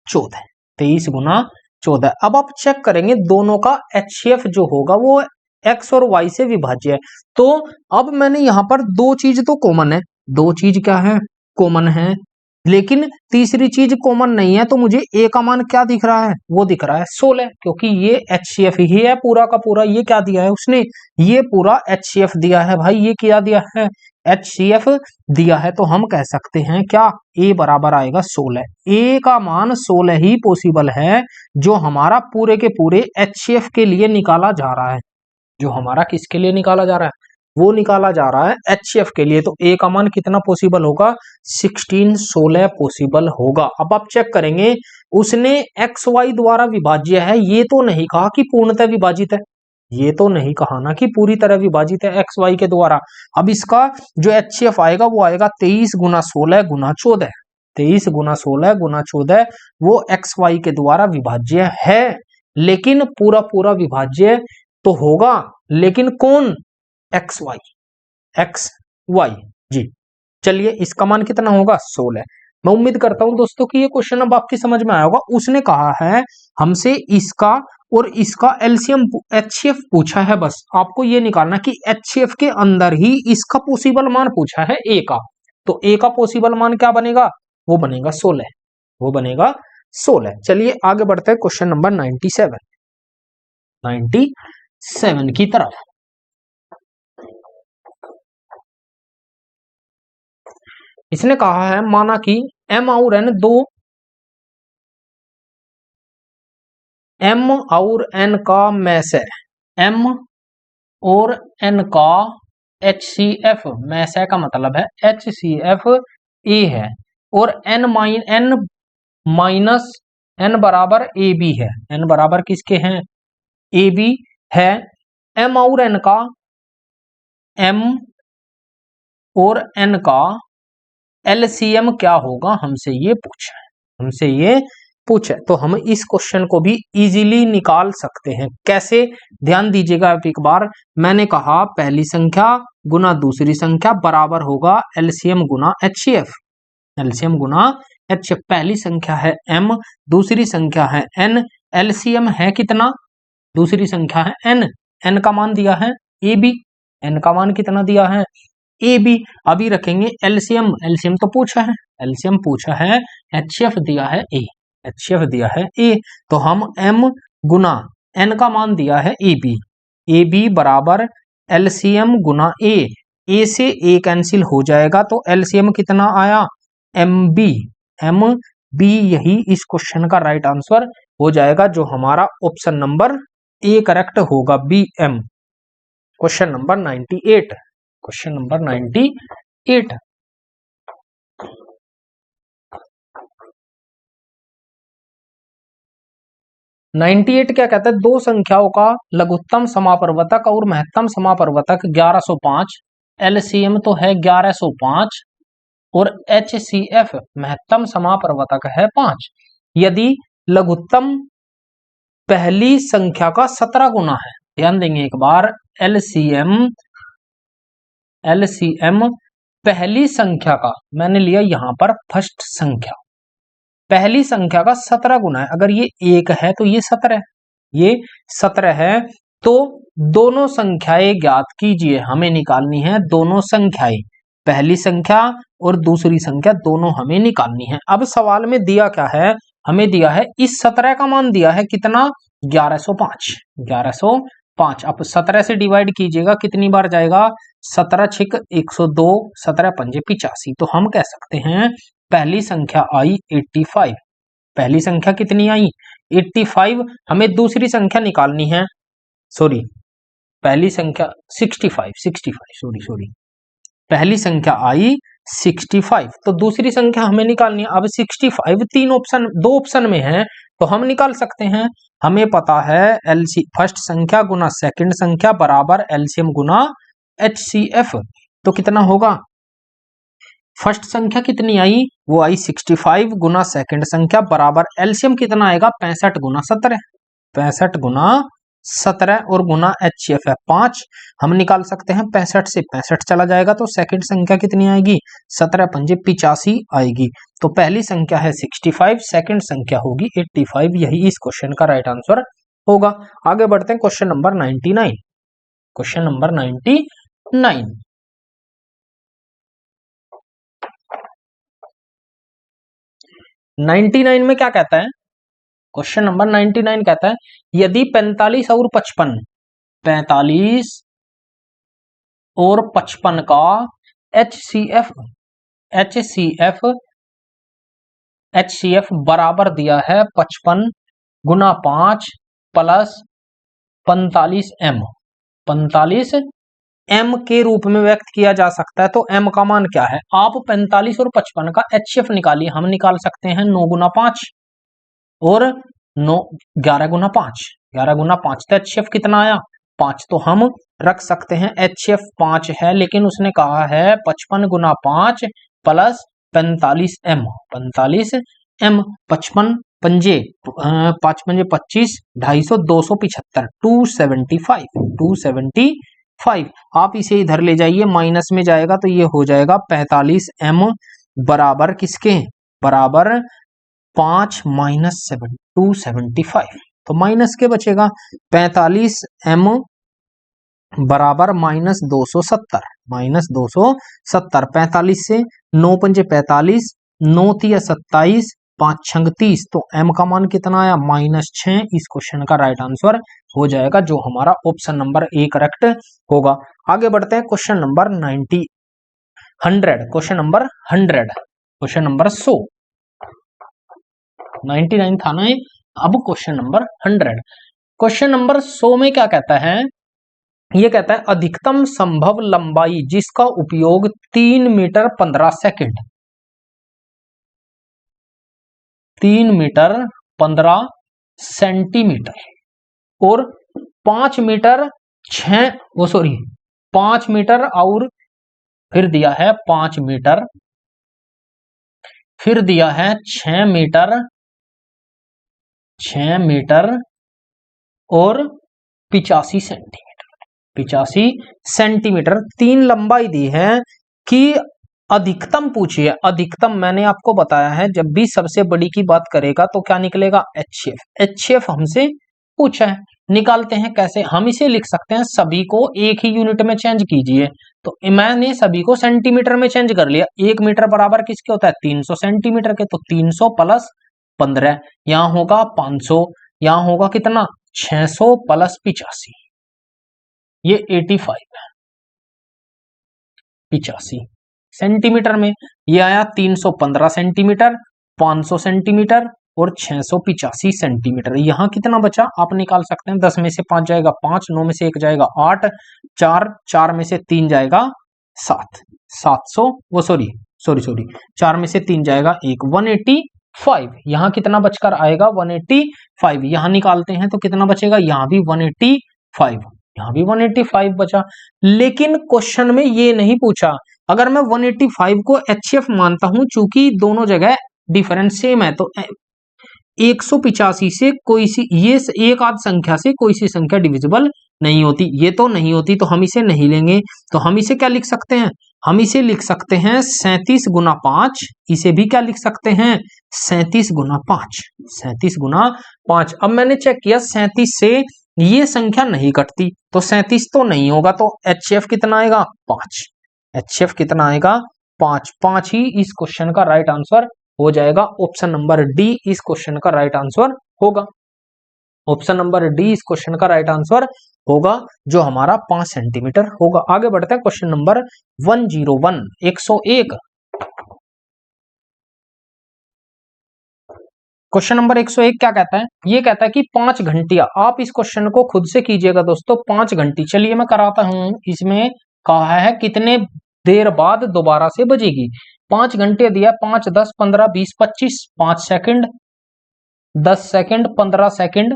A: 14, 23 गुना 14। अब आप चेक करेंगे दोनों का HCF जो होगा वो x और y से विभाज्य है। तो अब मैंने यहां पर दो चीज तो कॉमन है, दो चीज क्या है, कॉमन है, लेकिन तीसरी चीज कॉमन नहीं है, तो मुझे a का मान क्या दिख रहा है, वो दिख रहा है 16, क्योंकि ये HCF ही है पूरा का पूरा। ये क्या दिया है उसने, ये पूरा HCF दिया है भाई, ये क्या दिया है, HCF दिया है। तो हम कह सकते हैं क्या, a बराबर आएगा 16, a का मान 16 ही पॉसिबल है, जो हमारा पूरे के पूरे HCF के लिए निकाला जा रहा है, जो हमारा किसके लिए निकाला जा रहा है, वो निकाला जा रहा है HCF के लिए। तो a का मान कितना पॉसिबल होगा, 16 पॉसिबल होगा। अब आप चेक करेंगे, उसने XY द्वारा विभाज्य है, ये तो नहीं कहा कि पूर्णतः विभाजित है, ये तो नहीं कहा ना कि पूरी तरह विभाजित है XY के द्वारा। अब इसका जो HCF आएगा वो आएगा 23 गुना 16 गुना 14, 23 गुना 16 गुना 14, वो XY के द्वारा विभाज्य है, लेकिन पूरा पूरा विभाज्य तो होगा, लेकिन कौन, XY जी। चलिए इसका मान कितना होगा 16। मैं उम्मीद करता हूं दोस्तों कि ये क्वेश्चन अब आपकी समझ में आया होगा। उसने कहा है हमसे इसका और इसका एलसीएम HCF पूछा है, बस आपको ये निकालना कि HCF के अंदर ही इसका पॉसिबल मान पूछा है a का, तो a का पॉसिबल मान क्या बनेगा, वो बनेगा 16, वो बनेगा 16। चलिए आगे बढ़ते हैं, क्वेश्चन नंबर 97। 7 की तरफ। इसने कहा है माना कि m और n दो m और n का मैस है, m और n का HCF मैस है का मतलब है HCF A है, और n माइनस n बराबर AB है, n बराबर किसके हैं AB है। m और n का m और n का LCM क्या होगा हमसे ये पूछा है, हमसे ये पूछे तो हम इस क्वेश्चन को भी इजीली निकाल सकते हैं। कैसे, ध्यान दीजिएगा आप एक बार। मैंने कहा पहली संख्या गुना दूसरी संख्या बराबर होगा एलसीएम गुना एचसीएफ, एलसीएम गुना एचसीएफ। पहली संख्या है m, दूसरी संख्या है n, एलसीएम है कितना, दूसरी संख्या है n, n का मान दिया है ab, n का मान कितना दिया है AB। अभी रखेंगे एलसीएम, एलसीएम तो पूछा है, एलसीएम पूछा है, एचसीएफ दिया है A, एचसीएफ दिया है A, तो हम m गुना n का मान दिया है AB, AB बराबर एलसीएम गुना A से A कैंसिल हो जाएगा तो एलसीएम कितना आया MB, MB यही इस क्वेश्चन का राइट आंसर हो जाएगा, जो हमारा ऑप्शन नंबर A करेक्ट होगा BM। Question number 98, question number 98। क्या कहता है, दो संख्याओं का लघुत्तम समापवर्तक और महत्तम समापवर्तक 1105, एलसीएम तो है 1105 और एचसीएफ महत्तम समापवर्तक है 5। यदि लघुत्तम पहली संख्या का 17 गुना है, ध्यान देंगे एक बार, एलसीएम पहली संख्या का, मैंने लिया यहां पर फर्स्ट संख्या, पहली संख्या का 17 गुना है। अगर ये 1 है तो ये 17, ये 17 है, तो दोनों संख्याएं ज्ञात कीजिए, हमें निकालनी है दोनों संख्याएं, पहली संख्या और दूसरी संख्या दोनों हमें निकालनी है। अब सवाल में दिया क्या है, हमें दिया है इस 17 का मान दिया है कितना 1105, 1105। अब 17 से डिवाइड कीजिएगा कितनी बार जाएगा, 17 छिक 102, 17 पंजे 85, तो हम कह सकते हैं पहली संख्या आई 85, पहली संख्या कितनी आई 85। हमें दूसरी संख्या निकालनी है, सॉरी पहली संख्या 65 सॉरी पहली संख्या आई 65, तो दूसरी संख्या हमें निकालनी है। अब 65 तीन ऑप्शन, दो ऑप्शन में है, तो हम निकाल सकते हैं, हमें पता है एलसी फर्स्ट संख्या गुना सेकंड संख्या बराबर एलसीएम गुना एचसीएफ, तो कितना होगा, फर्स्ट संख्या कितनी आई, वो आई 65 गुना सेकंड संख्या बराबर एलसीएम कितना आएगा 65 गुना 17, 65 गुना 17 और गुना एचसीएफ है 5, हम निकाल सकते हैं 65 से 65 चला जाएगा तो सेकंड संख्या कितनी आएगी 17 पंजे 85 आएगी। तो पहली संख्या है 65, सेकंड संख्या होगी 85, यही इस क्वेश्चन का राइट आंसर होगा। आगे बढ़ते हैं क्वेश्चन नंबर 99, क्वेश्चन नंबर 99। 99 में क्या कहता है, क्वेश्चन नंबर 99 कहता है यदि 45 और 55, 45 और 55 का HCF बराबर दिया है 55 गुना 5 प्लस 45M, 45M के रूप में व्यक्त किया जा सकता है। तो M का मान क्या है, आप 45 और 55 का HCF निकालिए, हम निकाल सकते हैं 9 गुना 5 और 11 गुना 5, 11 गुना 5, तो HCF कितना आया 5, तो हम रख सकते हैं HCF 5 है, लेकिन उसने कहा है 55 गुना 5 प्लस 45M, 45M, 55 पंजे 5 पंजे 25, 250, 275, 275। आप इसे इधर ले जाइए, माइनस में जाएगा तो ये हो जाएगा 45M बराबर किसके, बराबर 5 माइनस 7, 275, तो माइनस के बचेगा 45M बराबर माइनस 270, माइनस 270, 45 से 9 पंजे 45, 9 तिया 27, 5 छंग 30, तो m का मान कितना आया -6। इस क्वेश्चन का राइट आंसर हो जाएगा, जो हमारा ऑप्शन नंबर ए करेक्ट होगा। आगे बढ़ते हैं question number 100, question number 100, question number 100, 99 था ना। अब क्वेश्चन नंबर 100, क्वेश्चन नंबर 100 में क्या कहता है, ये कहता है अधिकतम संभव लंबाई जिसका उपयोग 3 मीटर 15 सेकंड, 3 मीटर 15 सेंटीमीटर और 5 मीटर 5 मीटर और फिर दिया है 5 मीटर, फिर दिया है 6 मीटर, 6 मीटर और 85 सेंटीमीटर, 85 सेंटीमीटर। 3 लंबाई दी है कि अधिकतम पूछिए। अधिकतम मैंने आपको बताया है, जब भी सबसे बड़ी की बात करेगा तो क्या निकलेगा HCF। HCF हमसे पूछा है, निकालते हैं कैसे। हम इसे लिख सकते हैं, सभी को एक ही यूनिट में चेंज कीजिए, तो मैंने सभी को सेंटीमीटर में चेंज कर लिया। 1 मीटर बराबर किसके होता है 300 सेंटीमीटर के, तो 300 प्लस 15, यहां होगा 500, यहां होगा कितना 600 प्लस 85, ये 85 है, 85 सेंटीमीटर में। ये आया 315 सेंटीमीटर, 500 सेंटीमीटर और 685 सेंटीमीटर। यहां कितना बचा आप निकाल सकते हैं। 10 में से 5 जाएगा 5, 9 में से 1 जाएगा 8, 4 में से 3 जाएगा 7, 700 वो सॉरी 4 में से 3 जाएगा 1, 185। यहां कितना बचकर आएगा 185। यहां निकालते हैं तो कितना बचेगा, यहां भी 185, यहां भी 185 बचा। लेकिन क्वेश्चन में ये नहीं पूछा। अगर मैं 185 को HCF मानता हूं, चूंकि दोनों जगह डिफरेंस सेम है, तो 185 से कोई सी ये एक आध संख्या से कोई सी संख्या डिविजिबल नहीं होती, ये तो नहीं होती, तो हम इसे नहीं लेंगे। तो हम इसे क्या लिख सकते हैं, हम इसे लिख सकते हैं 37 गुना 5। इसे भी क्या लिख सकते हैं 37 गुना 5, 37 गुना 5। अब मैंने चेक किया 37 से ये संख्या नहीं कटती, तो 37 तो नहीं होगा, तो HCF कितना आएगा 5, HCF कितना आएगा 5, 5 ही इस क्वेश्चन का राइट आंसर हो जाएगा। ऑप्शन नंबर डी इस क्वेश्चन का राइट आंसर होगा, ऑप्शन नंबर डी इस क्वेश्चन का राइट आंसर होगा, जो हमारा 5 सेंटीमीटर होगा। आगे बढ़ते हैं क्वेश्चन नंबर 101, 101, क्वेश्चन नंबर 101 क्या कहता है, ये कहता है कि 5 घंटियां, आप इस क्वेश्चन को खुद से कीजिएगा दोस्तों। 5 घंटी, चलिए मैं कराता हूं। इसमें कहा है कितने देर बाद दोबारा से बजेगी। 5 घंटे दिया, 5, 10, 15, 20, 25, 5 सेकंड, 10 सेकंड, 15 सेकंड,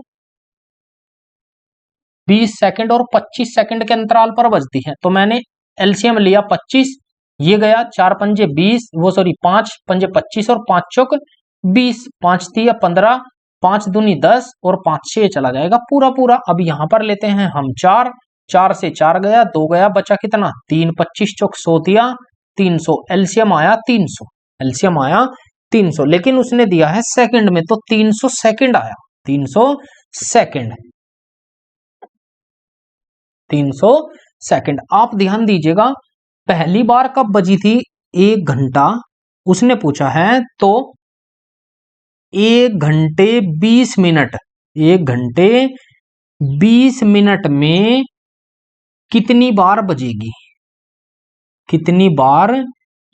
A: 20 सेकंड और 25 सेकंड के अंतराल पर बजती है। तो मैंने एलसीएम लिया 25, ये गया 4 पंजे 20, वो सॉरी 5 पंजे 25 और 5 चौक 20, 5 तिया 15, 5 दूनी 10 और 5 6 चला जाएगा पूरा पूरा। अब यहां पर लेते हैं हम 4, 4 से 4 गया, 2 गया, बचा कितना 3, 25 चौक 100 तिया 300, एलसीएम आया 300, एलसीएम आया 300। लेकिन उसने दिया है सेकंड में, तो 300 सेकंड आया, 300 सेकंड, 300 सेकंड। आप ध्यान दीजिएगा, पहली बार कब बजी थी 1 घंटा उसने पूछा है, तो 1 घंटे 20 मिनट, 1 घंटे 20 मिनट में कितनी बार बजेगी, कितनी बार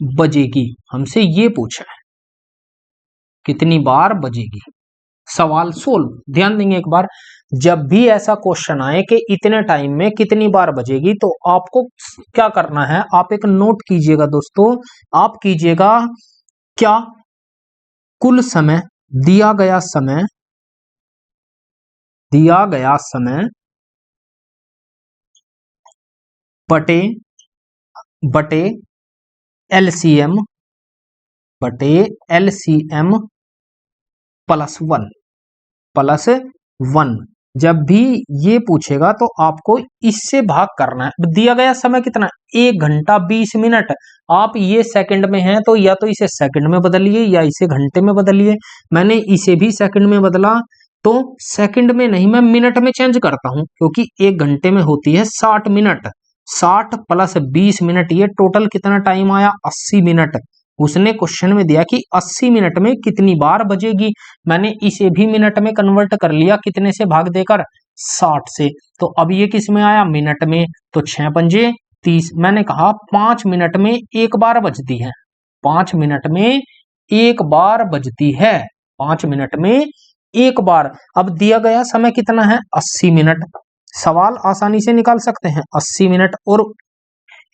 A: बजेगी, हमसे ये पूछा है कितनी बार बजेगी। सवाल सोल्व, ध्यान देंगे एक बार, जब भी ऐसा क्वेश्चन आए कि इतने टाइम में कितनी बार बजेगी, तो आपको क्या करना है, आप एक नोट कीजिएगा दोस्तों। आप कीजिएगा क्या, कुल समय, दिया गया समय, दिया गया समय बटे बटे एलसीएम, बटे एलसीएम प्लस 1, प्लस 1। जब भी ये पूछेगा तो आपको इससे भाग करना है। दिया गया समय कितना 1 घंटा 20 मिनट, आप ये सेकंड में है तो या तो इसे सेकंड में बदलिए या इसे घंटे में बदलिए। मैंने इसे भी सेकंड में बदला, तो सेकंड में नहीं मैं मिनट में चेंज करता हूं, क्योंकि 1 घंटे में होती है 60 मिनट, 60 प्लस 20 मिनट, ये टोटल कितना टाइम आया 80 मिनट। उसने क्वेश्चन में दिया कि 80 मिनट में कितनी बार बजेगी। मैंने इसे भी मिनट में कन्वर्ट कर लिया, कितने से भाग देकर, 60 से। तो अब ये किस में आया, मिनट में। तो 6 पंजे 30। मैंने कहा 5 मिनट में एक बार बजती है, 5 मिनट में एक बार बजती है, 5 मिनट में एक बार। अब दिया गया समय कितना है, 80 मिनट। सवाल आसानी से निकाल सकते हैं, 80 मिनट और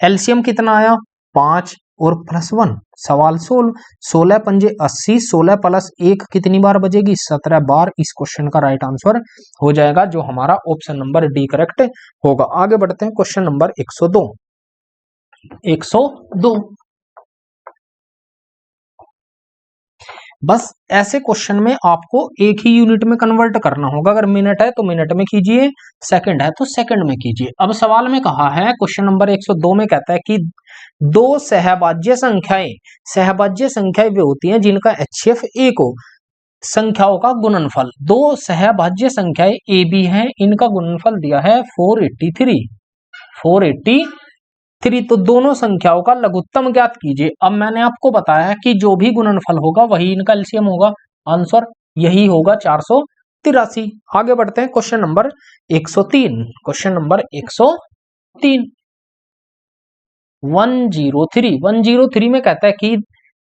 A: एलसीएम कितना आया, 5 और +1, सवाल 16। 16 पंजे 80, 16 प्लस 1 कितनी बार बजेगी, 17 बार। इस क्वेश्चन का राइट आंसर हो जाएगा, जो हमारा ऑप्शन नंबर डी करेक्ट होगा। आगे बढ़ते हैं, क्वेश्चन नंबर 102। 102 बस ऐसे क्वेश्चन में आपको एक ही यूनिट में कन्वर्ट करना होगा। अगर मिनट है तो मिनट में कीजिए, सेकंड है तो सेकंड में कीजिए। अब सवाल में कहा है, क्वेश्चन नंबर 102 में कहता है कि दो सहभाज्य संख्याएं वे होती हैं जिनका HCF 1 हो। संख्याओं का गुणनफल, दो सहभाज्य संख्याएं ए बी हैं, इनका गुणनफल दिया है 483। तो दोनों संख्याओं का लघुत्तम ज्ञात कीजिए। अब मैंने आपको बताया कि जो भी गुणनफल होगा वही इनका एलसीएम होगा। आंसर यही होगा 483। आगे बढ़ते हैं, क्वेश्चन नंबर 103। क्वेश्चन नंबर 103 103 में कहता है कि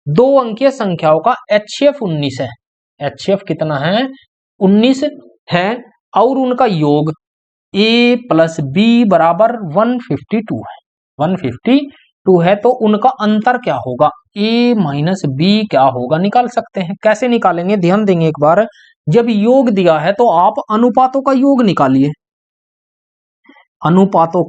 A: दो अंकीय संख्याओं का HCF 19 है। HCF कितना है, 19 है, और उनका योग A + B बराबर 152 है। 152 है, तो उनका अंतर क्या होगा, A - B क्या होगा, निकाल सकते हैं। कैसे निकालेंगे, ध्यान देंगे एक बार। जब योग दिया है तो आप अनुपातों का योग निकालिए, अनुपातों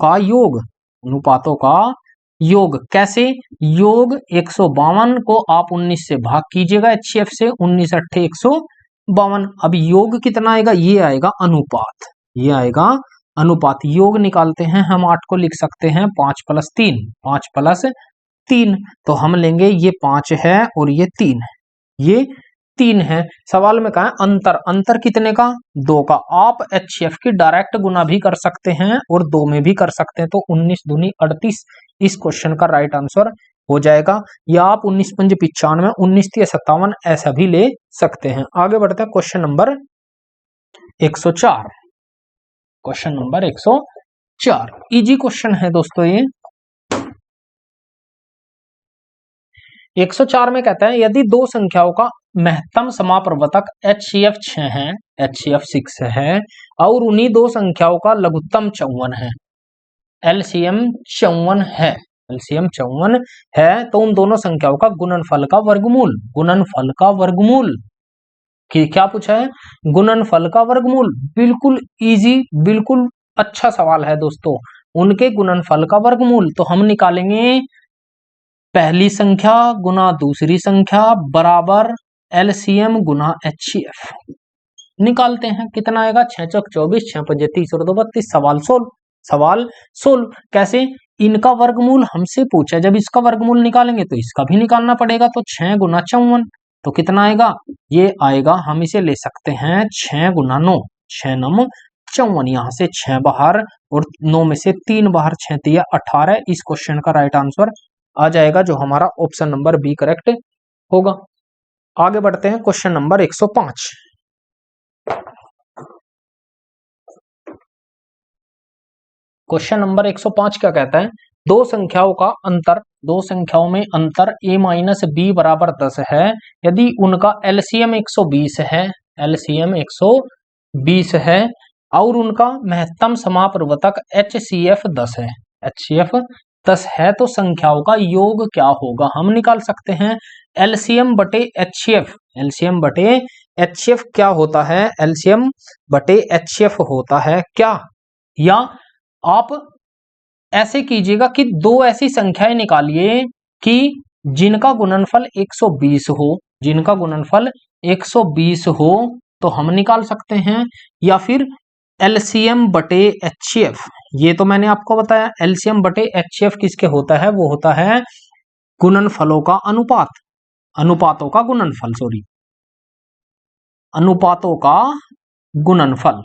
A: का योग कैसे, योग 152 को आप 19 से भाग कीजिएगा, HCF से, 19 अट्ठे 152। अब योग कितना आएगा, ये आएगा अनुपात, ये आएगा अनुपात। योग निकालते हैं हम, 8 को लिख सकते हैं 5 + 3, 5 + 3, तो हम लेंगे ये 5 है और ये 3 है, ये 3 है। सवाल में कहा है अंतर कितने का, 2 का। आप HCF की डायरेक्ट गुना भी कर सकते हैं और 2 में भी कर सकते हैं, तो 19 दूनी 38 इस क्वेश्चन का राइट आंसर हो जाएगा। या आप 19 पंजे 95, 19 3 57 ऐसा भी ले सकते हैं। आगे बढ़ते हैं, question number 104। Question number 104 easy question है दोस्तों ये। 104 में कहता है यदि दो संख्याओं का महत्तम समाप्रवर्तक HCF 6 है, HCF 6 है, और उन्हीं दो संख्याओं का लघुत्तम 54 है, LCM 54 है, LCM 54 है, तो उन दोनों संख्याओं का गुणनफल का वर्गमूल कि क्या पूछा है, गुणनफल का वर्गमूल। बिल्कुल इजी, बिल्कुल अच्छा सवाल है दोस्तों। उनके गुणनफल का वर्गमूल तो हम निकालेंगे पहली संख्या गुना दूसरी संख्या बराबर LCM गुना HCF। निकालते हैं, कितना आएगा, 6 चौक 24, 6 पंजे 30 और 2 32। सवाल 16 कैसे, इनका वर्गमूल हमसे पूछा, जब इसका वर्गमूल निकालेंगे तो इसका भी निकालना पड़ेगा। तो 6 गुना 54, तो कितना आएगा, ये आएगा, हम इसे ले सकते हैं 6 गुना 9, 6 9 54। यहां से 6 बाहर और 9 में से 3 बाहर, 6 3 18। इस क्वेश्चन का राइट आंसर आ जाएगा, जो हमारा ऑप्शन नंबर बी करेक्ट होगा। आगे बढ़ते हैं, क्वेश्चन नंबर 105। क्वेश्चन नंबर 105 क्या कहता है, दो संख्याओं में अंतर A - B बराबर 10 है, यदि उनका LCM 120 है, LCM 120 है, और उनका महत्तम समाप्रवर्तक HCF 10 है, HCF 10 है, तो संख्याओं का योग क्या होगा, हम निकाल सकते हैं। LCM बटे HCF क्या होता है, LCM बटे HCF होता है क्या, या आप ऐसे कीजिएगा कि दो ऐसी संख्याएं निकालिए कि जिनका गुणनफल 120 हो, तो हम निकाल सकते हैं। या फिर LCM बटे HCF, ये तो मैंने आपको बताया, LCM बटे HCF किसके होता है, वो होता है गुणनफलों का अनुपातों का गुणनफल।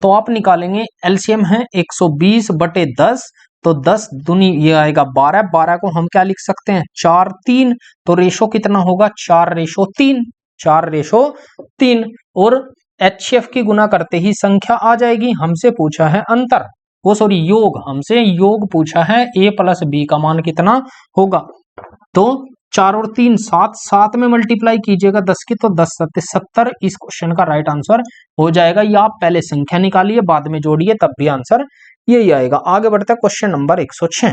A: तो आप निकालेंगे, LCM है 120 बटे 10 तो 10 दूनी ये आएगा 12, 12 को हम क्या लिख सकते हैं 4 3, तो रेशो कितना होगा 4:3, 4:3। और HCF की गुना करते ही संख्या आ जाएगी। हमसे पूछा है अंतर, वो सॉरी योग, हमसे योग पूछा है A + B का मान कितना होगा। तो 4 और 3 7, 7 में मल्टीप्लाई कीजिएगा 10 की, तो 10 7 70। इस क्वेश्चन का राइट आंसर हो जाएगा। या आप पहले संख्या निकालिए बाद में जोड़िए तब भी आंसर यही आएगा। आगे बढ़ते हैं क्वेश्चन नंबर 106।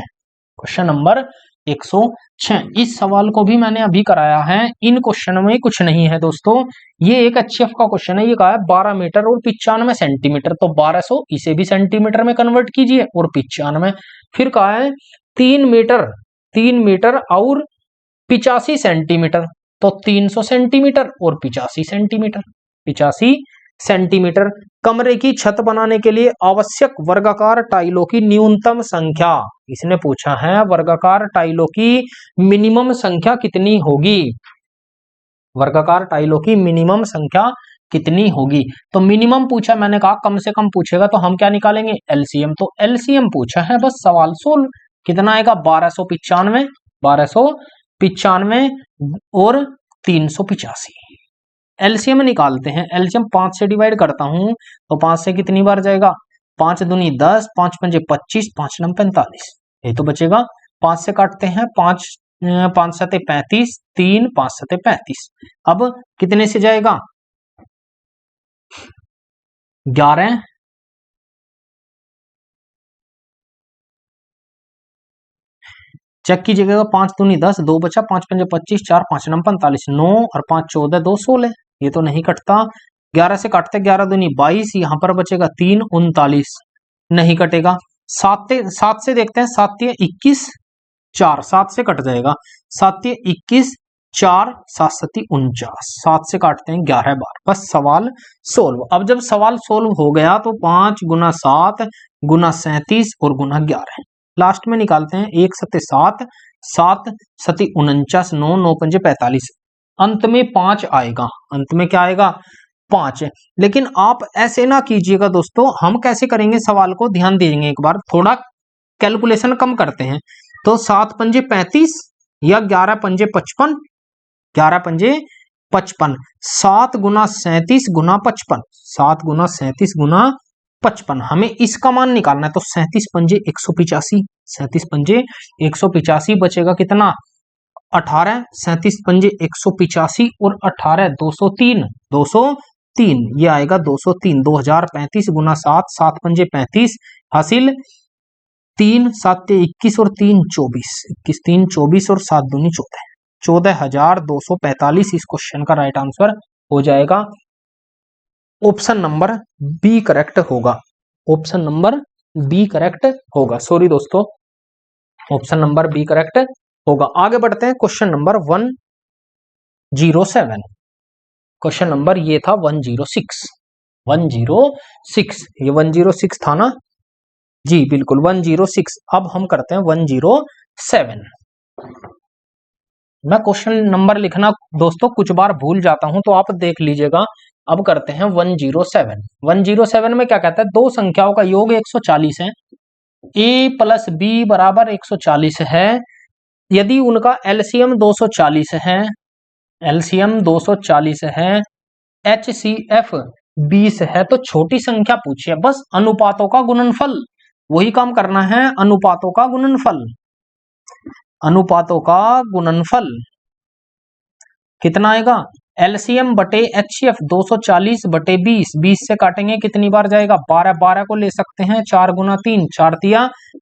A: क्वेश्चन नंबर 106, इस सवाल को भी मैंने अभी कराया है। इन क्वेश्चन में कुछ नहीं है दोस्तों, ये एक HCF का क्वेश्चन है। ये कहा है 12 मीटर और 95 सेंटीमीटर, तो 1200 इसे भी सेंटीमीटर में कन्वर्ट कीजिए और 95। फिर कहा है 3 मीटर और 85 सेंटीमीटर, तो 300 सेंटीमीटर और 85 सेंटीमीटर, 85 सेंटीमीटर। कमरे की छत बनाने के लिए आवश्यक वर्गाकार टाइलों की न्यूनतम संख्या, इसने पूछा है वर्गाकार टाइलों की मिनिमम संख्या कितनी होगी, वर्गाकार टाइलों की मिनिमम संख्या कितनी होगी। तो मिनिमम पूछा, मैंने कहा कम से कम पूछेगा तो हम क्या निकालेंगे LCM, तो LCM पूछा है, बस सवाल सोल्व। कितना आएगा 1295, 1295 और 385। LCM निकालते हैं। LCM 5 से डिवाइड करता हूं तो 5 से कितनी बार जाएगा, 5 दूनी 10, 5 पंजे 25, 5 9 45, ये तो बचेगा। 5 से काटते हैं, 5 7 35, 3 5 7 35। अब कितने से जाएगा 11, चेक कीजिएगा। 5 दूनी 10, 2 बचा, 5 पंजे 25, 4 5 9 45, 9 और 5 14, 2 16, ये तो नहीं कटता। 11 से काटते, 11 दूनी 22, यहां पर बचेगा 3 39, नहीं कटेगा। 7 से देखते हैं, 7 21, 4 7 से कट जाएगा, 7 21, 4 7 7 49, 7 से काटते हैं 11 बार, बस सवाल सोल्व। अब जब सवाल सोल्व हो गया तो 5 गुना 7 गुना 37 और गुना 11, लास्ट में निकालते हैं। 1 7 7, 7 7 49, 9 9 पंजे 45, अंत में 5 आएगा, अंत में क्या आएगा 5। लेकिन आप ऐसे ना कीजिएगा दोस्तों, हम कैसे करेंगे सवाल को ध्यान देंगे, एक बार थोड़ा कैलकुलेशन कम करते हैं। तो 7 पंजे 35 या 11 पंजे 55, 11 पंजे 55, 7 गुना 37 गुना 55, 7 गुना 37 गुना 55, हमें इसका मान निकालना है। तो 37 पंजे 185, 37 पंजे 185 बचेगा कितना 18, 37 पंजे 185 और 18 203, 203, ये आएगा 203, 2035 गुना 7, 7 पंजे 35, हासिल 3 7 21 और 3 24, 21 3 24 और 7 दूनी 14, 14,245 इस क्वेश्चन का राइट आंसर हो जाएगा। ऑप्शन नंबर बी करेक्ट होगा, ऑप्शन नंबर बी करेक्ट होगा, सॉरी दोस्तों, ऑप्शन नंबर बी करेक्ट होगा। आगे बढ़ते हैं क्वेश्चन नंबर 107। क्वेश्चन नंबर ये था 106, 106, ये 106 था ना जी, बिल्कुल 106। अब हम करते हैं 107। मैं क्वेश्चन नंबर लिखना दोस्तों कुछ बार भूल जाता हूं, तो आप देख लीजिएगा। अब करते हैं 107। 107 में क्या कहता है, दो संख्याओं का योग 140 है, A + B = 140 है। यदि उनका LCM 240 है, LCM 240 है, HCF 20 है, तो छोटी संख्या पूछिए, बस अनुपातों का गुणनफल, वही काम करना है, अनुपातों का गुणनफल। अनुपातों का गुणनफल कितना आएगा, LCM बटे HCF 240 बटे 20, 20 से काटेंगे कितनी बार जाएगा 12, 12 को ले सकते हैं, 4 गुना 3, 4 तिया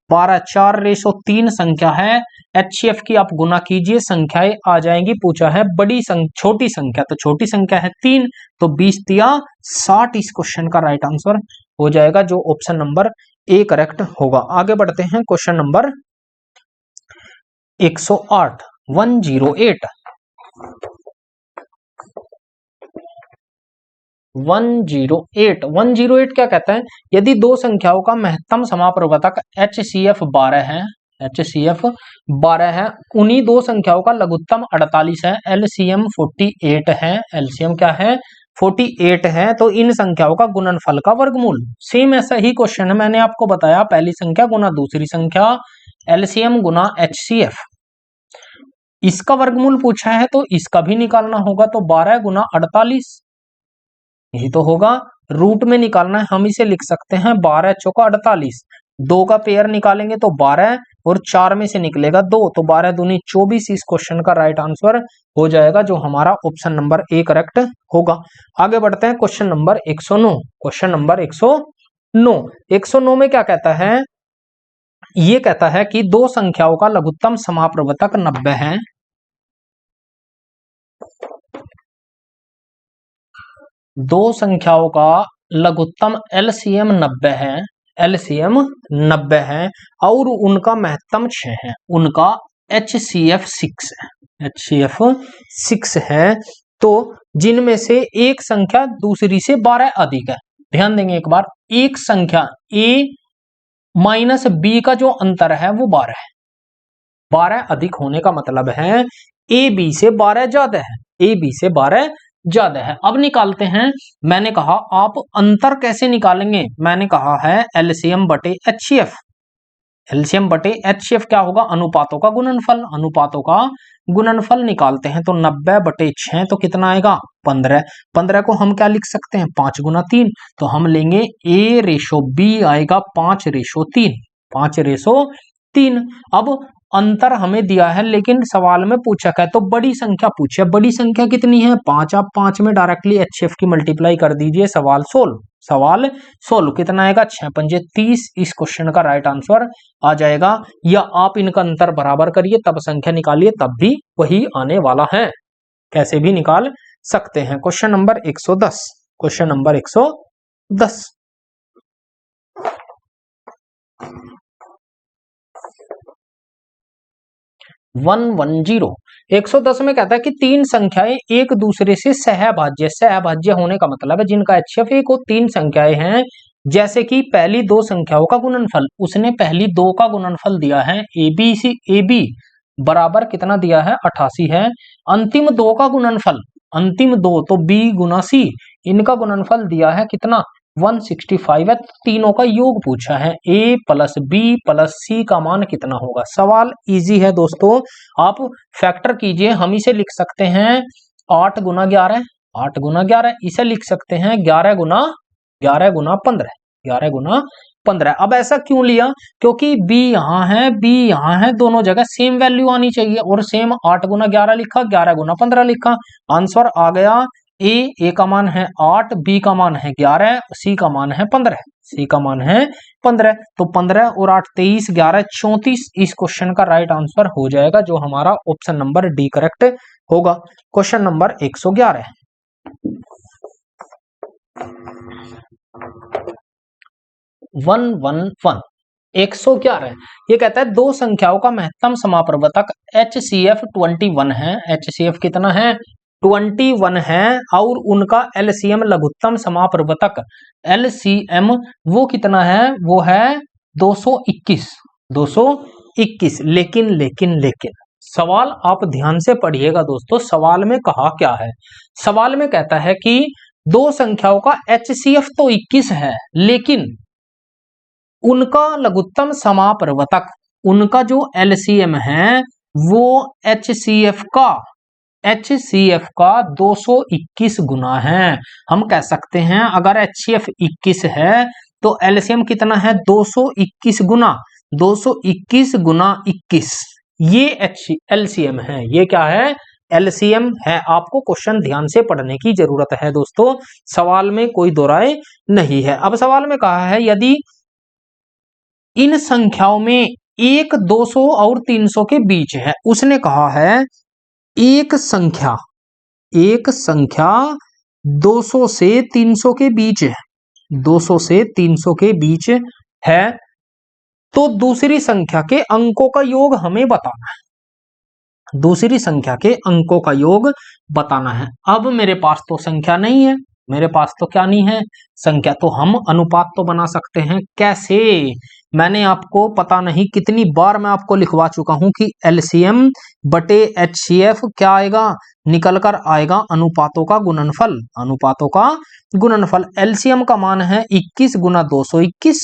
A: 12, 4:3 संख्या है। HCF की आप गुना कीजिए, संख्याएं आ जाएंगी। पूछा है छोटी संख्या, तो छोटी संख्या है 3, तो 20 तिया 60 इस क्वेश्चन का राइट आंसर हो जाएगा, जो ऑप्शन नंबर ए करेक्ट होगा। आगे बढ़ते हैं क्वेश्चन नंबर 108, 108। 108 क्या कहता है, यदि दो संख्याओं का महत्तम समाप्रवर्तक HCF 12 है, HCF 12 है, उन्हीं दो संख्याओं का लघुत्तम 48 है, LCM 48 है, LCM क्या है 48 है, तो इन संख्याओं का गुणनफल का वर्गमूल। सेम ऐसा ही क्वेश्चन है, मैंने आपको बताया पहली संख्या गुना दूसरी संख्या, एलसीएम गुना एचसीएफ। इसका वर्गमूल पूछा है तो इसका भी निकालना होगा, तो 12 गुना 48 यही तो होगा। रूट में निकालना है, हम इसे लिख सकते हैं 12 चौका 48। 2 का पेयर निकालेंगे तो 12 और 4 में से निकलेगा 2, तो 12 दूनी 24। इस क्वेश्चन का राइट आंसर हो जाएगा, जो हमारा ऑप्शन नंबर ए करेक्ट होगा। आगे बढ़ते हैं क्वेश्चन नंबर 109। क्वेश्चन नंबर 109, 109 में क्या कहता है? ये कहता है कि दो संख्याओं का लघुत्तम समाप्रवर्तक 90 है। दो संख्याओं का लघुत्तम एलसीएम 90 है, एलसीएम 90 है और उनका महत्तम 6 है, उनका एचसीएफ 6 है, एचसीएफ 6 है। तो जिनमें से एक संख्या दूसरी से 12 अधिक है। ध्यान देंगे एक बार, एक संख्या ए माइनस बी का जो अंतर है वो 12 है। 12 अधिक होने का मतलब है ए बी से 12 ज्यादा है, ए बी से 12 ज्यादा है। अब निकालते हैं। मैंने कहा आप अंतर कैसे निकालेंगे? मैंने कहा है एलसीएम बटे एचसीएफ। एलसीएम बटे एचसीएफ क्या होगा? अनुपातों का गुणनफल, अनुपातों का गुणनफल निकालते हैं। तो 90 बटे 6 तो कितना आएगा? 15। 15 को हम क्या लिख सकते हैं? 5 गुना 3। तो हम लेंगे ए रेशो बी आएगा 5 रेशो 3, 5 रेशो 3। अब अंतर हमें दिया है लेकिन सवाल में पूछा है तो बड़ी संख्या पूछे। बड़ी संख्या कितनी है? 5। आप 5 में डायरेक्टली एचसीएफ की मल्टीप्लाई कर दीजिए। सवाल 16, सवाल 16 कितना आएगा? 6 पंजे 30। इस क्वेश्चन का राइट आंसर आ जाएगा। या आप इनका अंतर बराबर करिए तब संख्या निकालिए, तब भी वही आने वाला है। कैसे भी निकाल सकते हैं। क्वेश्चन नंबर 110, क्वेश्चन नंबर 110, 110, 110 में कहता है कि तीन संख्याएं एक दूसरे से सहभाज्य, सहभाज्य होने का मतलब है जिनका एचसीएफ 1 हो। तीन संख्याएं हैं जैसे कि पहली दो संख्याओं का गुणनफल, उसने पहली दो का गुणनफल दिया है ए बी बराबर कितना दिया है? 88 है। अंतिम दो का गुणनफल, अंतिम दो तो बी गुना सी, इनका गुणनफल दिया है कितना? 165 है। तीनों का योग पूछा है, ए प्लस बी प्लस सी का मान कितना होगा? सवाल इजी है दोस्तों, आप फैक्टर कीजिए। हम इसे लिख सकते हैं 8 गुना 11, 8 गुना 11। इसे लिख सकते हैं 11 गुना 15, 11 गुना 15। अब ऐसा क्यों लिया? क्योंकि बी यहाँ है, बी यहाँ है, दोनों जगह सेम वैल्यू आनी चाहिए और सेम 8 गुना 11 लिखा, 11 गुना 15 लिखा। आंसर आ गया ए का मान है 8, बी का मान है 11, सी का मान है 15, सी का मान है 15। तो 15 और 8 23, 11 34। इस क्वेश्चन का राइट आंसर हो जाएगा, जो हमारा ऑप्शन नंबर डी करेक्ट होगा। Question number 111, 111, 111। ये कहता है दो संख्याओं का महत्तम समाप्रवर्तक एचसीएफ 21 है। एचसीएफ कितना है? 21 है और उनका एलसीएम लघुत्तम समाप्रवर्तक एलसीएम वो कितना है? वो है 221, 221। लेकिन सवाल आप ध्यान से पढ़िएगा दोस्तों। सवाल में कहा क्या है? सवाल में कहता है कि दो संख्याओं का एचसीएफ तो 21 है, लेकिन उनका लघुत्तम समाप्रवर्तक, उनका जो एलसीएम है वो एचसीएफ का 221 गुना है। हम कह सकते हैं अगर एचसीएफ 21 है तो एलसीएम कितना है? 221 गुना 221 गुना 21। ये एलसीएम है। ये क्या है? एलसीएम है। आपको क्वेश्चन ध्यान से पढ़ने की जरूरत है दोस्तों, सवाल में कोई दो राय नहीं है। अब सवाल में कहा है यदि इन संख्याओं में एक 200 और 300 के बीच है। उसने कहा है एक संख्या 200 से 300 के बीच है, 200 से 300 के बीच है, तो दूसरी संख्या के अंकों का योग हमें बताना है। दूसरी संख्या के अंकों का योग बताना है। अब मेरे पास तो संख्या नहीं है, मेरे पास तो क्या नहीं है? संख्या। तो हम अनुपात तो बना सकते हैं। कैसे? मैंने आपको पता नहीं कितनी बार मैं आपको लिखवा चुका हूं कि एलसीएम बटे एचसीएफ क्या आएगा? निकल कर आएगा अनुपातों का गुणनफल। अनुपातों का गुणनफल एलसीएम का मान है 21 गुना 221,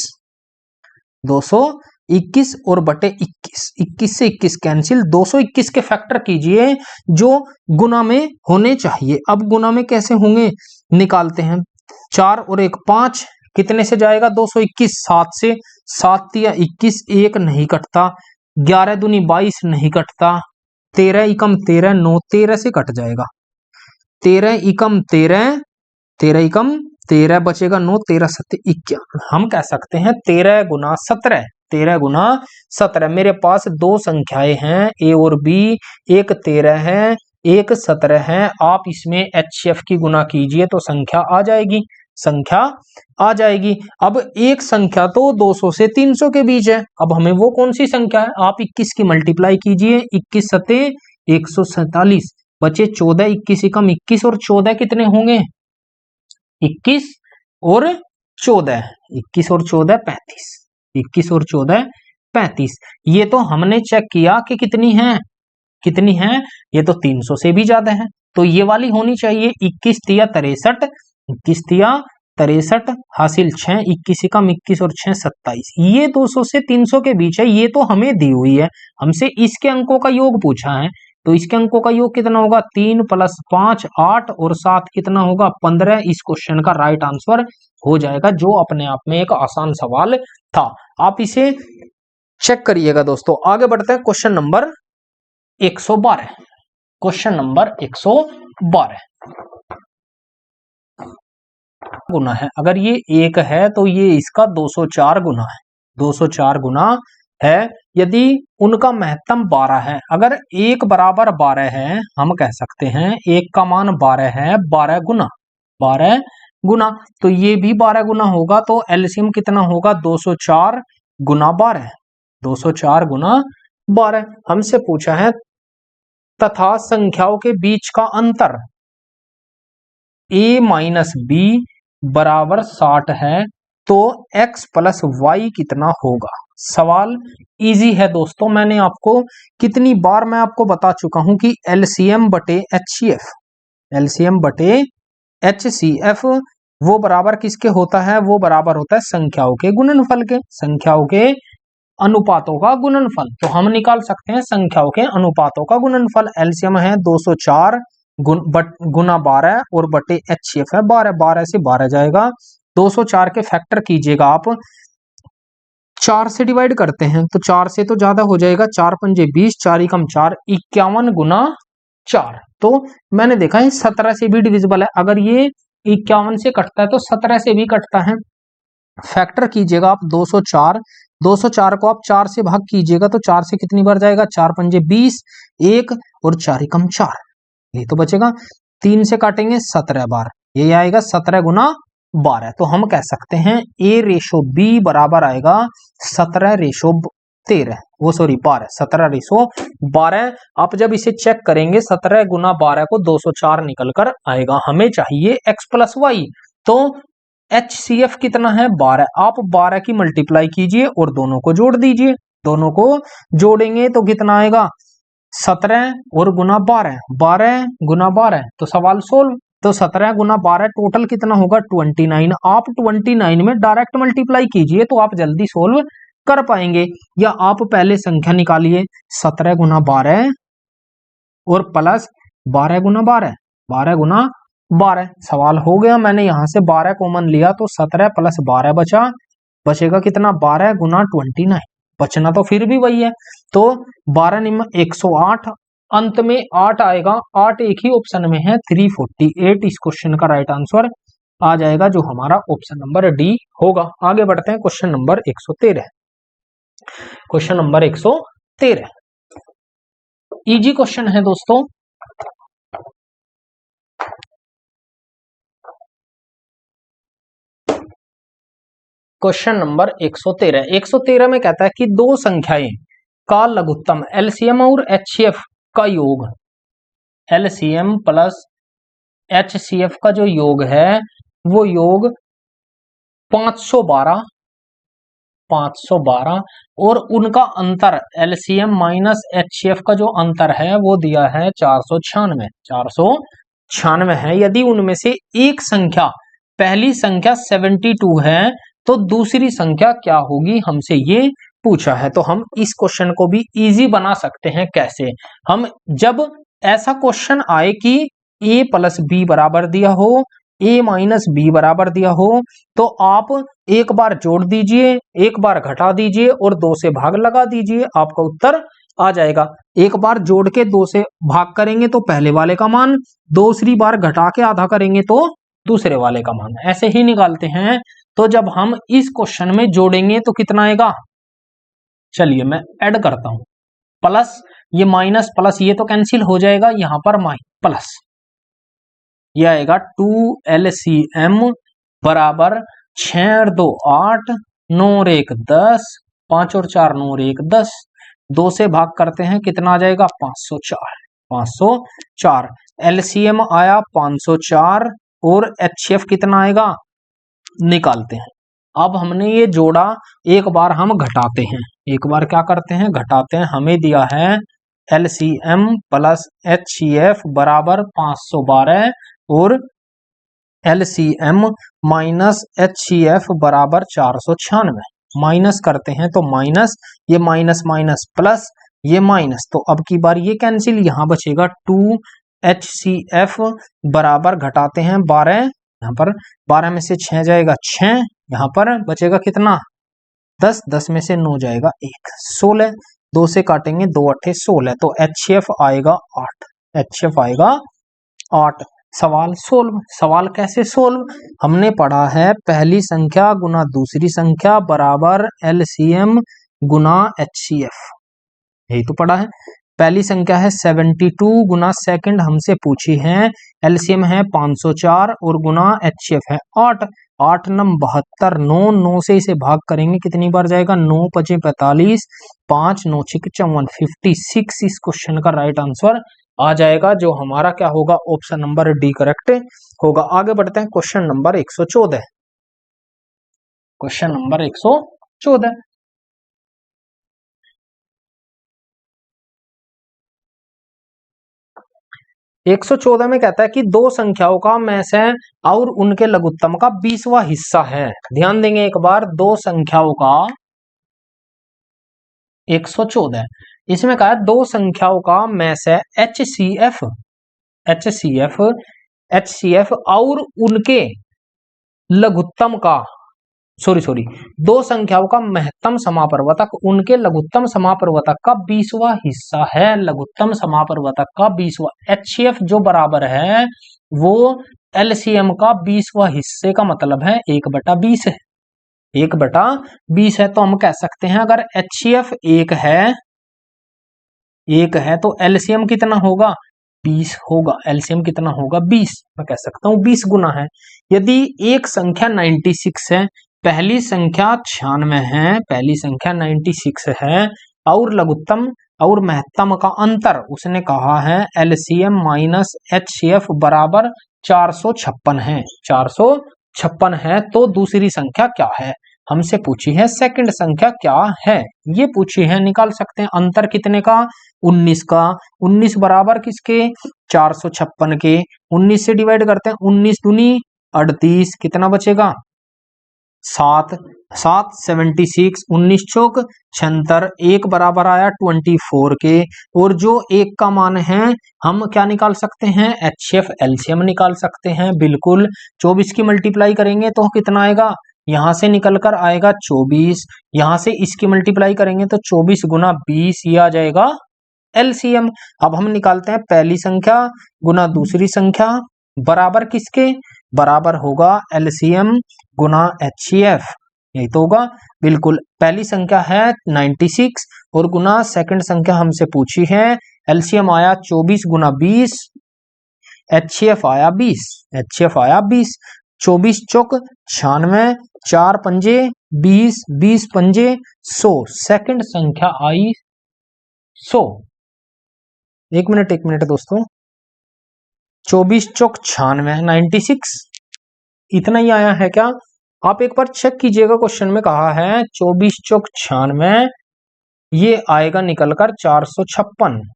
A: 221 और बटे 21, 21 से 21 कैंसिल, 221 के फैक्टर कीजिए जो गुना में होने चाहिए। अब गुना में कैसे होंगे निकालते हैं, 4 और 1 5, कितने से जाएगा 221, 7 से, 7 तिया 21, 1 नहीं कटता, 11 दूनी 22 नहीं कटता, 13 एकम 13, 9 13 से कट जाएगा, 13 एकम 13, 13 एकम 13 बचेगा 9, 13 सत्य 51। हम कह सकते हैं 13 गुना 17, 13 गुना 17। मेरे पास दो संख्याएं हैं ए और बी, एक 13 है एक 17 है। आप इसमें HCF की गुना कीजिए तो संख्या आ जाएगी, संख्या आ जाएगी। अब एक संख्या तो 200 से 300 के बीच है, अब हमें वो कौन सी संख्या है, आप 21 की मल्टीप्लाई कीजिए, 21 सत्य 147, बचे 14, 21 एकम 21 और 14 कितने होंगे, 21 और 14, 21 और 14 35, 21 और 14 35। ये तो हमने चेक किया कि कितनी है, कितनी है, ये तो 300 से भी ज्यादा है, तो ये वाली होनी चाहिए 21 तिया 63, 21 तिया 63 हासिल 6, 21 एकम 21 और 6 27। ये 200 से 300 के बीच है, ये तो हमें दी हुई है, हमसे इसके अंकों का योग पूछा है, तो इसके अंकों का योग कितना होगा, 3 + 5 8 और 7 कितना होगा 15। इस क्वेश्चन का राइट आंसर हो जाएगा, जो अपने आप में एक आसान सवाल था। आप इसे चेक करिएगा दोस्तों। आगे बढ़ते हैं क्वेश्चन नंबर 112, क्वेश्चन नंबर 112 गुना है, अगर ये 1 है तो ये इसका 204 गुना है, 204 गुना है। यदि उनका महत्तम 12 है, अगर 1 बराबर 12 है, हम कह सकते हैं 1 का मान 12 है, 12 गुना 12 गुना, तो ये भी 12 गुना होगा, तो एलसीएम कितना होगा 204 गुना 12, 204 गुना 12। हमसे पूछा है तथा संख्याओं के बीच का अंतर a - b बराबर 60 है, तो x + y कितना होगा। सवाल इजी है दोस्तों, मैंने आपको कितनी बार मैं आपको बता चुका हूं कि एलसीएम बटे HCF, एलसीएम बटे HCF वो बराबर किसके होता है, वो बराबर होता है संख्याओं के गुणनफल के, संख्याओं के अनुपातों का गुणनफल। तो हम निकाल सकते हैं संख्याओं के अनुपातों का गुणनफल। एलसीएम है 204 गुना 12 और बटे HCF है 12, 12 से 12 जाएगा, 204 के फैक्टर कीजिएगा आप, 4 से डिवाइड करते हैं तो 4 से तो ज्यादा हो जाएगा, 4 पंजे 20, 4 एकम 4 51 गुना 4। तो मैंने देखा है 17 से भी डिविजिबल है, अगर ये 51 से कटता है तो 17 से भी कटता है। फैक्टर कीजिएगा आप 204, 204 को आप 4 से भाग कीजिएगा तो 4 से कितनी बार जाएगा, 4 पंजे 20, 1 और 4 एकम 4, ये तो बचेगा। 3 से काटेंगे 17 बार, ये आएगा 17 गुना 12। तो हम कह सकते हैं A/B बराबर आएगा 17/13, वो सॉरी 12, 17/12। आप जब इसे चेक करेंगे 17 गुना 12 को 204 निकल कर आएगा। हमें चाहिए x + y, तो HCF कितना है 12, आप 12 की मल्टीप्लाई कीजिए और दोनों को जोड़ दीजिए, दोनों को जोड़ेंगे तो कितना आएगा 17 और गुना 12, 12 गुना 12, तो सवाल सोल्व। तो 17 गुना 12 टोटल कितना होगा 29। आप 29 में डायरेक्ट मल्टीप्लाई कीजिए तो आप जल्दी सोल्व कर पाएंगे, या आप पहले संख्या निकालिए 17 गुना 12 और प्लस 12 गुना 12, 12 गुना 12, सवाल हो गया। मैंने यहां से 12 कॉमन लिया तो 17 + 12 बचा, बचेगा कितना 12 गुना 29, बचना तो फिर भी वही है, तो 12 निम्न 108, अंत में 8 आएगा, 8 एक ही ऑप्शन में है 348। इस क्वेश्चन का राइट आंसर आ जाएगा, जो हमारा ऑप्शन नंबर डी होगा। आगे बढ़ते हैं question number 113, question number 113 easy question है दोस्तों। क्वेश्चन नंबर 113, 113 में कहता है कि दो संख्याएं का लघुत्तम एलसीएम और HCF का योग, एलसीएम प्लस HCF का जो योग है वो योग 512 512 और उनका अंतर एलसीएम माइनस एचसीएफ का जो अंतर है वो दिया है 496 है। यदि उनमें से एक संख्या, पहली संख्या 72 है तो दूसरी संख्या क्या होगी, हमसे ये पूछा है। तो हम इस क्वेश्चन को भी इजी बना सकते हैं। कैसे? हम जब ऐसा क्वेश्चन आए कि a प्लस बी बराबर दिया हो, a माइनस बी बराबर दिया हो, तो आप एक बार जोड़ दीजिए, एक बार घटा दीजिए और 2 से भाग लगा दीजिए, आपका उत्तर आ जाएगा। एक बार जोड़ के 2 से भाग करेंगे तो पहले वाले का मान, दूसरी बार घटा के आधा करेंगे तो दूसरे वाले का मान, ऐसे ही निकालते हैं। तो जब हम इस क्वेश्चन में जोड़ेंगे तो कितना आएगा, चलिए मैं ऐड करता हूं। प्लस ये माइनस प्लस ये तो कैंसिल हो जाएगा, यहां पर प्लस ये आएगा 2LCM बराबर 6 और 2 8, 9 और 1 10, 5 और 4 9 और 1 10, 2 से भाग करते हैं कितना आ जाएगा 504। LCM आया 504 और HCF कितना आएगा निकालते हैं। अब हमने ये जोड़ा, एक बार हम घटाते हैं, एक बार क्या करते हैं घटाते हैं। हमें दिया है LCM प्लस HCF बराबर 512 और LCM माइनस HCF बराबर 496। माइनस करते हैं तो माइनस, ये माइनस माइनस प्लस, ये माइनस, तो अब की बार ये कैंसिल, यहां बचेगा 2HCF बराबर घटाते हैं 12, यहाँ पर 12 में से 6 जाएगा 6, यहाँ पर बचेगा कितना 10, 10 में से 9 जाएगा 1, 16, 2 से काटेंगे 2 8 16, तो HCF आएगा 8, HCF आएगा 8। सवाल सोल्व। सवाल कैसे सोल्व, हमने पढ़ा है पहली संख्या गुना दूसरी संख्या बराबर LCM गुना HCF, यही तो पढ़ा है। पहली संख्या है 72 गुना सेकंड हमसे पूछी है, LCM है 504 और गुना HCF है 8, 8 नम 72, 9, 9 से इसे भाग करेंगे कितनी बार जाएगा 9 5 45, 5 9 6 54, 56 इस क्वेश्चन का राइट आंसर आ जाएगा, जो हमारा क्या होगा ऑप्शन नंबर डी करेक्ट होगा। आगे बढ़ते हैं क्वेश्चन नंबर 114। क्वेश्चन नंबर 114 114 में कहता है कि दो संख्याओं का में से और उनके लघुत्तम का 20वां हिस्सा है। ध्यान देंगे एक बार, दो संख्याओं का 114, इसमें कहा है दो संख्याओं का में से HCF और उनके लघुत्तम का दो संख्याओं का महत्तम समापरिवर्तक उनके लघुत्तम समापरिवर्तक का 20वां हिस्सा है। लघुत्तम समापरिवर्तक का 20वां, HCF जो बराबर है वो LCM का 20वां हिस्से का मतलब है 1/20 है, 1/20 है। तो हम कह सकते हैं अगर HCF 1 है तो LCM कितना होगा 20 होगा। LCM कितना होगा 20, मैं कह सकता हूं 20 गुना है। यदि एक संख्या 96 है, पहली संख्या 96 है, पहली संख्या 96 है और लघुत्तम और महत्तम का अंतर उसने कहा है LCM माइनस HCF बराबर 456 है, 456 है। तो दूसरी संख्या क्या है, हमसे पूछी है सेकंड संख्या क्या है, ये पूछी है। निकाल सकते हैं अंतर कितने का 19 का, 19 बराबर किसके 456 के, 19 से डिवाइड करते हैं 19 दूनी 38, कितना बचेगा 7, 7 76, 19 चौक 76, एक बराबर आया 24 के। और जो एक का मान है हम क्या निकाल सकते हैं HCF LCM निकाल सकते हैं, बिल्कुल 24 की मल्टीप्लाई करेंगे तो कितना आएगा, यहां से निकल कर आएगा 24, यहां से इसकी मल्टीप्लाई करेंगे तो 24 गुना 20, ये आ जाएगा LCM। अब हम निकालते हैं पहली संख्या गुना दूसरी संख्या बराबर किसके, बराबर होगा LCM गुना HCF, यही तो होगा बिल्कुल। पहली संख्या है 96 और गुना सेकंड संख्या हमसे पूछी है, LCM आया 24 गुना 20, HCF आया 20, HCF आया 20, 24 चौक 96, 4 पंजे 20, 20 पंजे 100, सेकंड संख्या आई 100। एक मिनट दोस्तों, 24 चौक 96, 96 इतना ही आया है क्या, आप एक बार चेक कीजिएगा, क्वेश्चन में कहा है 24 चौक 96, ये आएगा निकलकर 456।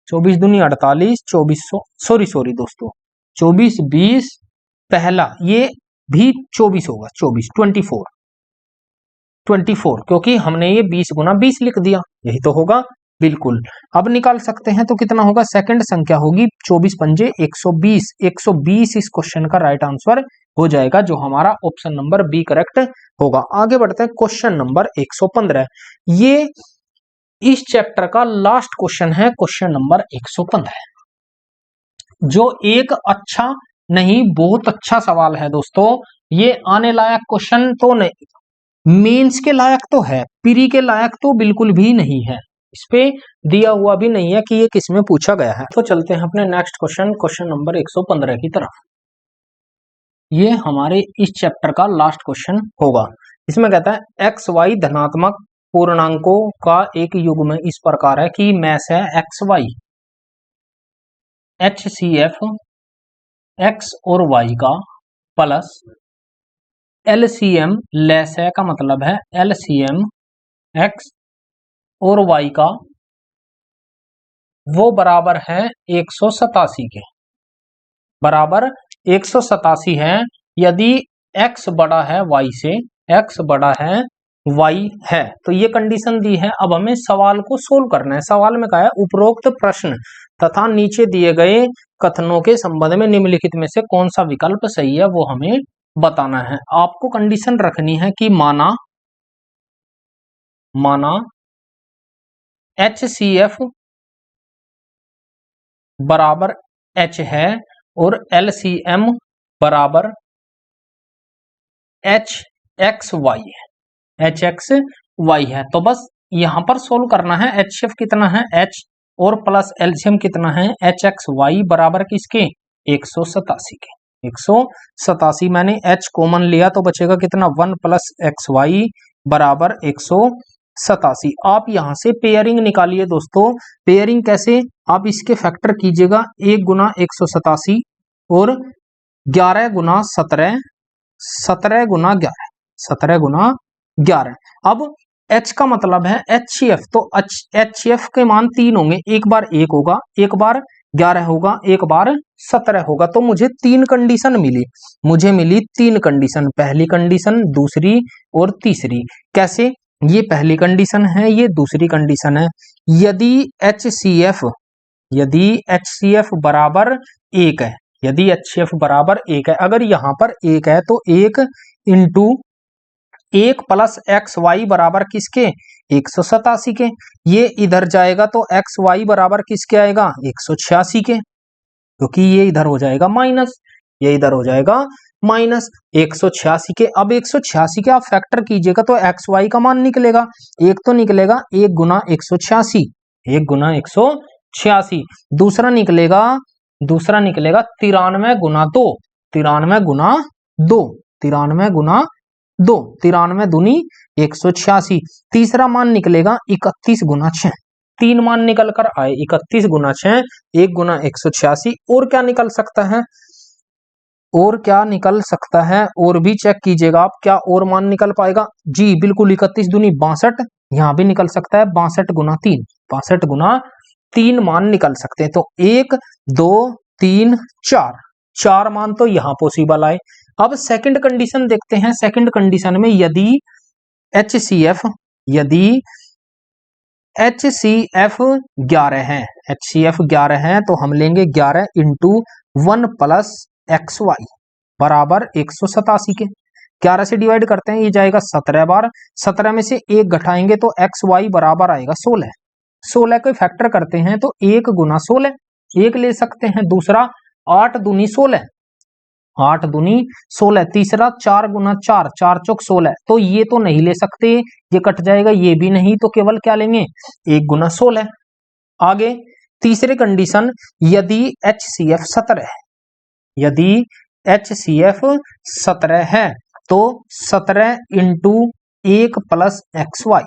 A: 24 दूनी 48, 2400, सॉरी दोस्तों 24 20 पहला ये भी 24 होगा, 24 क्योंकि हमने ये 20 गुना 20 लिख दिया, यही तो होगा बिल्कुल। अब निकाल सकते हैं तो कितना होगा, सेकंड संख्या होगी 24 पंजे 120, 120 इस क्वेश्चन का राइट आंसर हो जाएगा, जो हमारा ऑप्शन नंबर बी करेक्ट होगा। आगे बढ़ते हैं, क्वेश्चन नंबर 115, ये इस चैप्टर का लास्ट क्वेश्चन है, क्वेश्चन नंबर 115, जो एक अच्छा नहीं बहुत अच्छा सवाल है दोस्तों। ये आने लायक क्वेश्चन तो नहीं, मेंस के लायक तो है, प्री के लायक तो बिल्कुल भी नहीं है, इस पे दिया हुआ भी नहीं है कि ये किस में पूछा गया है। तो चलते हैं अपने नेक्स्ट क्वेश्चन, क्वेश्चन नंबर 115 की तरफ। ये हमारे इस चैप्टर का लास्ट क्वेश्चन होगा। इसमें कहता है एक्स वाई धनात्मक पूर्णांकों का एक युग्म इस प्रकार है कि मैस है एक्स वाई, HCF एक्स और वाई का प्लस LCM लेस है का मतलब है LCM एक्स और वाई का वो बराबर है 187 के, बराबर 187 है यदि x बड़ा है y से, x बड़ा है y है, तो ये कंडीशन दी है। अब हमें सवाल को सोल्व करना है। सवाल में कहा है उपरोक्त प्रश्न तथा नीचे दिए गए कथनों के संबंध में निम्नलिखित में से कौन सा विकल्प सही है वो हमें बताना है। आपको कंडीशन रखनी है कि माना HCF बराबर H है और LCM बराबर HXY है, HXY है, तो बस यहां पर सोल्व करना है। HCF कितना है H और प्लस LCM कितना है HXY बराबर किसके 187 के, 187 मैंने H कॉमन लिया तो बचेगा कितना 1 प्लस XY बराबर 187। आप यहां से पेयरिंग निकालिए दोस्तों। पेयरिंग कैसे, आप इसके फैक्टर कीजिएगा 1 गुना 187 और 11 गुना 17, 17 गुना 11, 17 गुना 11। अब H का मतलब है HCF, तो HCF के मान 3 होंगे, एक बार 1 होगा, एक बार 11 होगा, एक बार 17 होगा। तो मुझे 3 कंडीशन मिली, मुझे मिली 3 कंडीशन, पहली कंडीशन, दूसरी और तीसरी। कैसे, ये पहली कंडीशन है, ये दूसरी कंडीशन है। यदि HCF बराबर 1 है, यदि HCF बराबर 1 है, अगर यहां पर 1 है तो 1 इंटू 1 प्लस XY बराबर किसके 187 के, ये इधर जाएगा तो XY बराबर किसके आएगा 186 के, क्योंकि ये इधर हो जाएगा माइनस, ये इधर हो जाएगा माइनस 186 के। अब 186 के आप फैक्टर कीजिएगा तो XY का मान निकलेगा, एक तो निकलेगा 1 गुना 186, 1 गुना 186, दूसरा निकलेगा 93 गुना 2, 93 गुना 2, 93 गुना 2, 93 दूनी 186, तीसरा मान निकलेगा 31 गुना 6, 3 मान निकल कर आए 31 गुना 6, 1 गुना 186। और क्या निकल सकता है, और क्या निकल सकता है, और भी चेक कीजिएगा आप, क्या और मान निकल पाएगा जी, बिल्कुल 31 दूनी 62, यहां भी निकल सकता है 62 गुना 3, 62 गुना 3 मान निकल सकते हैं। तो 1 2 3 4, 4 मान तो यहां पॉसिबल आए। अब सेकंड कंडीशन देखते हैं। सेकंड कंडीशन में यदि HCF 11 है तो हम लेंगे 11 इंटू 1 प्लस XY बराबर 187 के, 11 से डिवाइड करते हैं, ये जाएगा 17 बार, 17 में से 1 घटाएंगे तो XY बराबर आएगा 16, 16 को फैक्टर करते हैं तो 1 गुना 16, 1 ले सकते हैं, दूसरा 8 दूनी 16, 8 दूनी 16, तीसरा 4 गुना 4, 4 चौक 16, तो ये तो नहीं ले सकते, ये कट जाएगा, ये भी नहीं, तो केवल क्या लेंगे 1 गुना 16। आगे तीसरे कंडीशन, यदि HCF 17 है, यदि HCF 17 है तो 17 into 1 plus XY,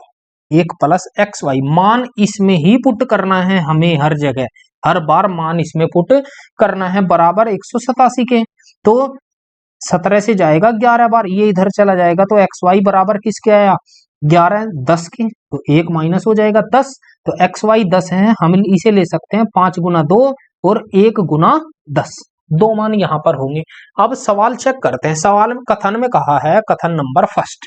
A: 1 plus XY मान इसमें ही पुट करना है हमें, हर जगह हर बार मान इसमें पुट करना है, बराबर 187 के। तो 17 से जाएगा 11 बार, ये इधर चला जाएगा तो एक्स वाई बराबर किसके आया 11 10 के, तो 1 माइनस हो जाएगा 10, तो एक्स वाई 10 है, हम इसे ले सकते हैं 5 गुना 2 और 1 गुना 10, दो मान यहां पर होंगे। अब सवाल चेक करते हैं, सवाल में कथन में कहा है, कथन नंबर फर्स्ट,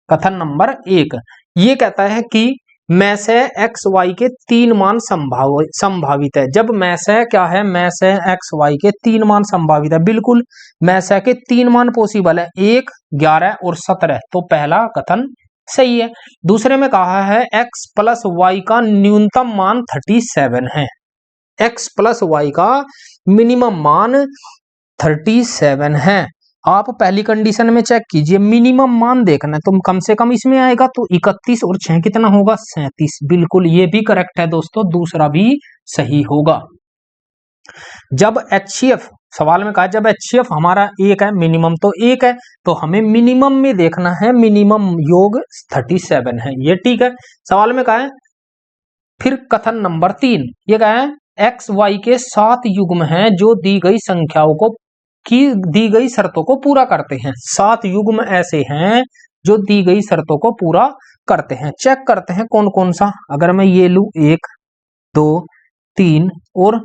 A: कथन नंबर 1 ये कहता है कि में से एक्स वाई के 3 मान संभावित है। जब में से क्या है, में से एक्स वाई के 3 मान संभावित है, बिल्कुल में से के 3 मान पॉसिबल है, 1 11 और 17, तो पहला कथन सही है। दूसरे में कहा है एक्स प्लस वाई का न्यूनतम मान 37 है, एक्स प्लस वाई का मिनिमम मान 37 है। आप पहली कंडीशन में चेक कीजिए, मिनिमम मान देखना है तो कम से कम इसमें आएगा, तो 31 और 6 कितना होगा 37, बिल्कुल ये भी करेक्ट है दोस्तों, दूसरा भी सही होगा। जब HCF सवाल में कहा जब HCF हमारा 1 है, मिनिमम तो 1 है, तो हमें मिनिमम में देखना है, मिनिमम योग 37 है, ये ठीक है। सवाल में कहा है फिर कथन नंबर 3 ये कहा है एक्स वाई के 7 युग्म हैं जो दी गई संख्याओं को की दी गई शर्तों को पूरा करते हैं। 7 युग्म ऐसे हैं जो दी गई शर्तों को पूरा करते हैं। चेक करते हैं कौन कौन सा, अगर मैं ये लू 1 2 3 और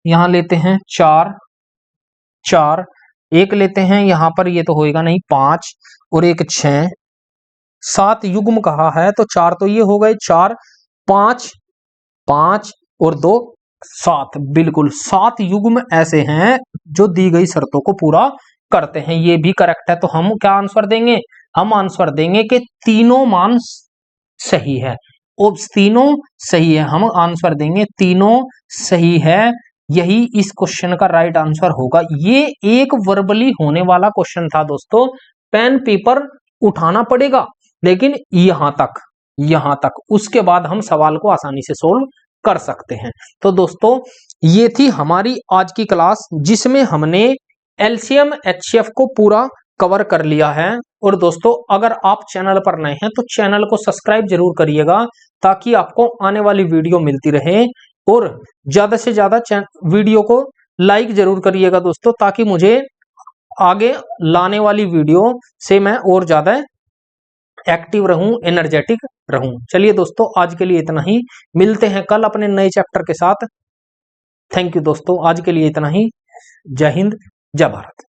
A: यहां लेते हैं 4 एक लेते हैं यहां पर, ये तो होएगा नहीं, 5 और 1 6, 7 युग्म कहा है तो 4 तो ये हो गए, 4 5 5 और 2 7, बिल्कुल 7 युग्म ऐसे हैं जो दी गई शर्तों को पूरा करते हैं, ये भी करेक्ट है। तो हम क्या आंसर देंगे, हम आंसर देंगे कि तीनों मान सही है, और तीनों सही है, हम आंसर देंगे तीनों सही है, यही इस क्वेश्चन का राइट आंसर होगा। ये एक वर्बली होने वाला क्वेश्चन था दोस्तों, पेन पेपर उठाना पड़ेगा, लेकिन यहां तक उसके बाद हम सवाल को आसानी से सोल्व कर सकते हैं। तो दोस्तों ये थी हमारी आज की क्लास, जिसमें हमने एलसीएम एचसीएफ को पूरा कवर कर लिया है। और दोस्तों अगर आप चैनल पर नए हैं तो चैनल को सब्सक्राइब जरूर करिएगा, ताकि आपको आने वाली वीडियो मिलती रहे, और ज्यादा से ज्यादा वीडियो को लाइक जरूर करिएगा दोस्तों, ताकि मुझे आगे लाने वाली वीडियो से मैं और ज्यादा एक्टिव रहूं, एनर्जेटिक रहूं। चलिए दोस्तों आज के लिए इतना ही, मिलते हैं कल अपने नए चैप्टर के साथ। थैंक यू दोस्तों, आज के लिए इतना ही। जय हिंद, जय भारत।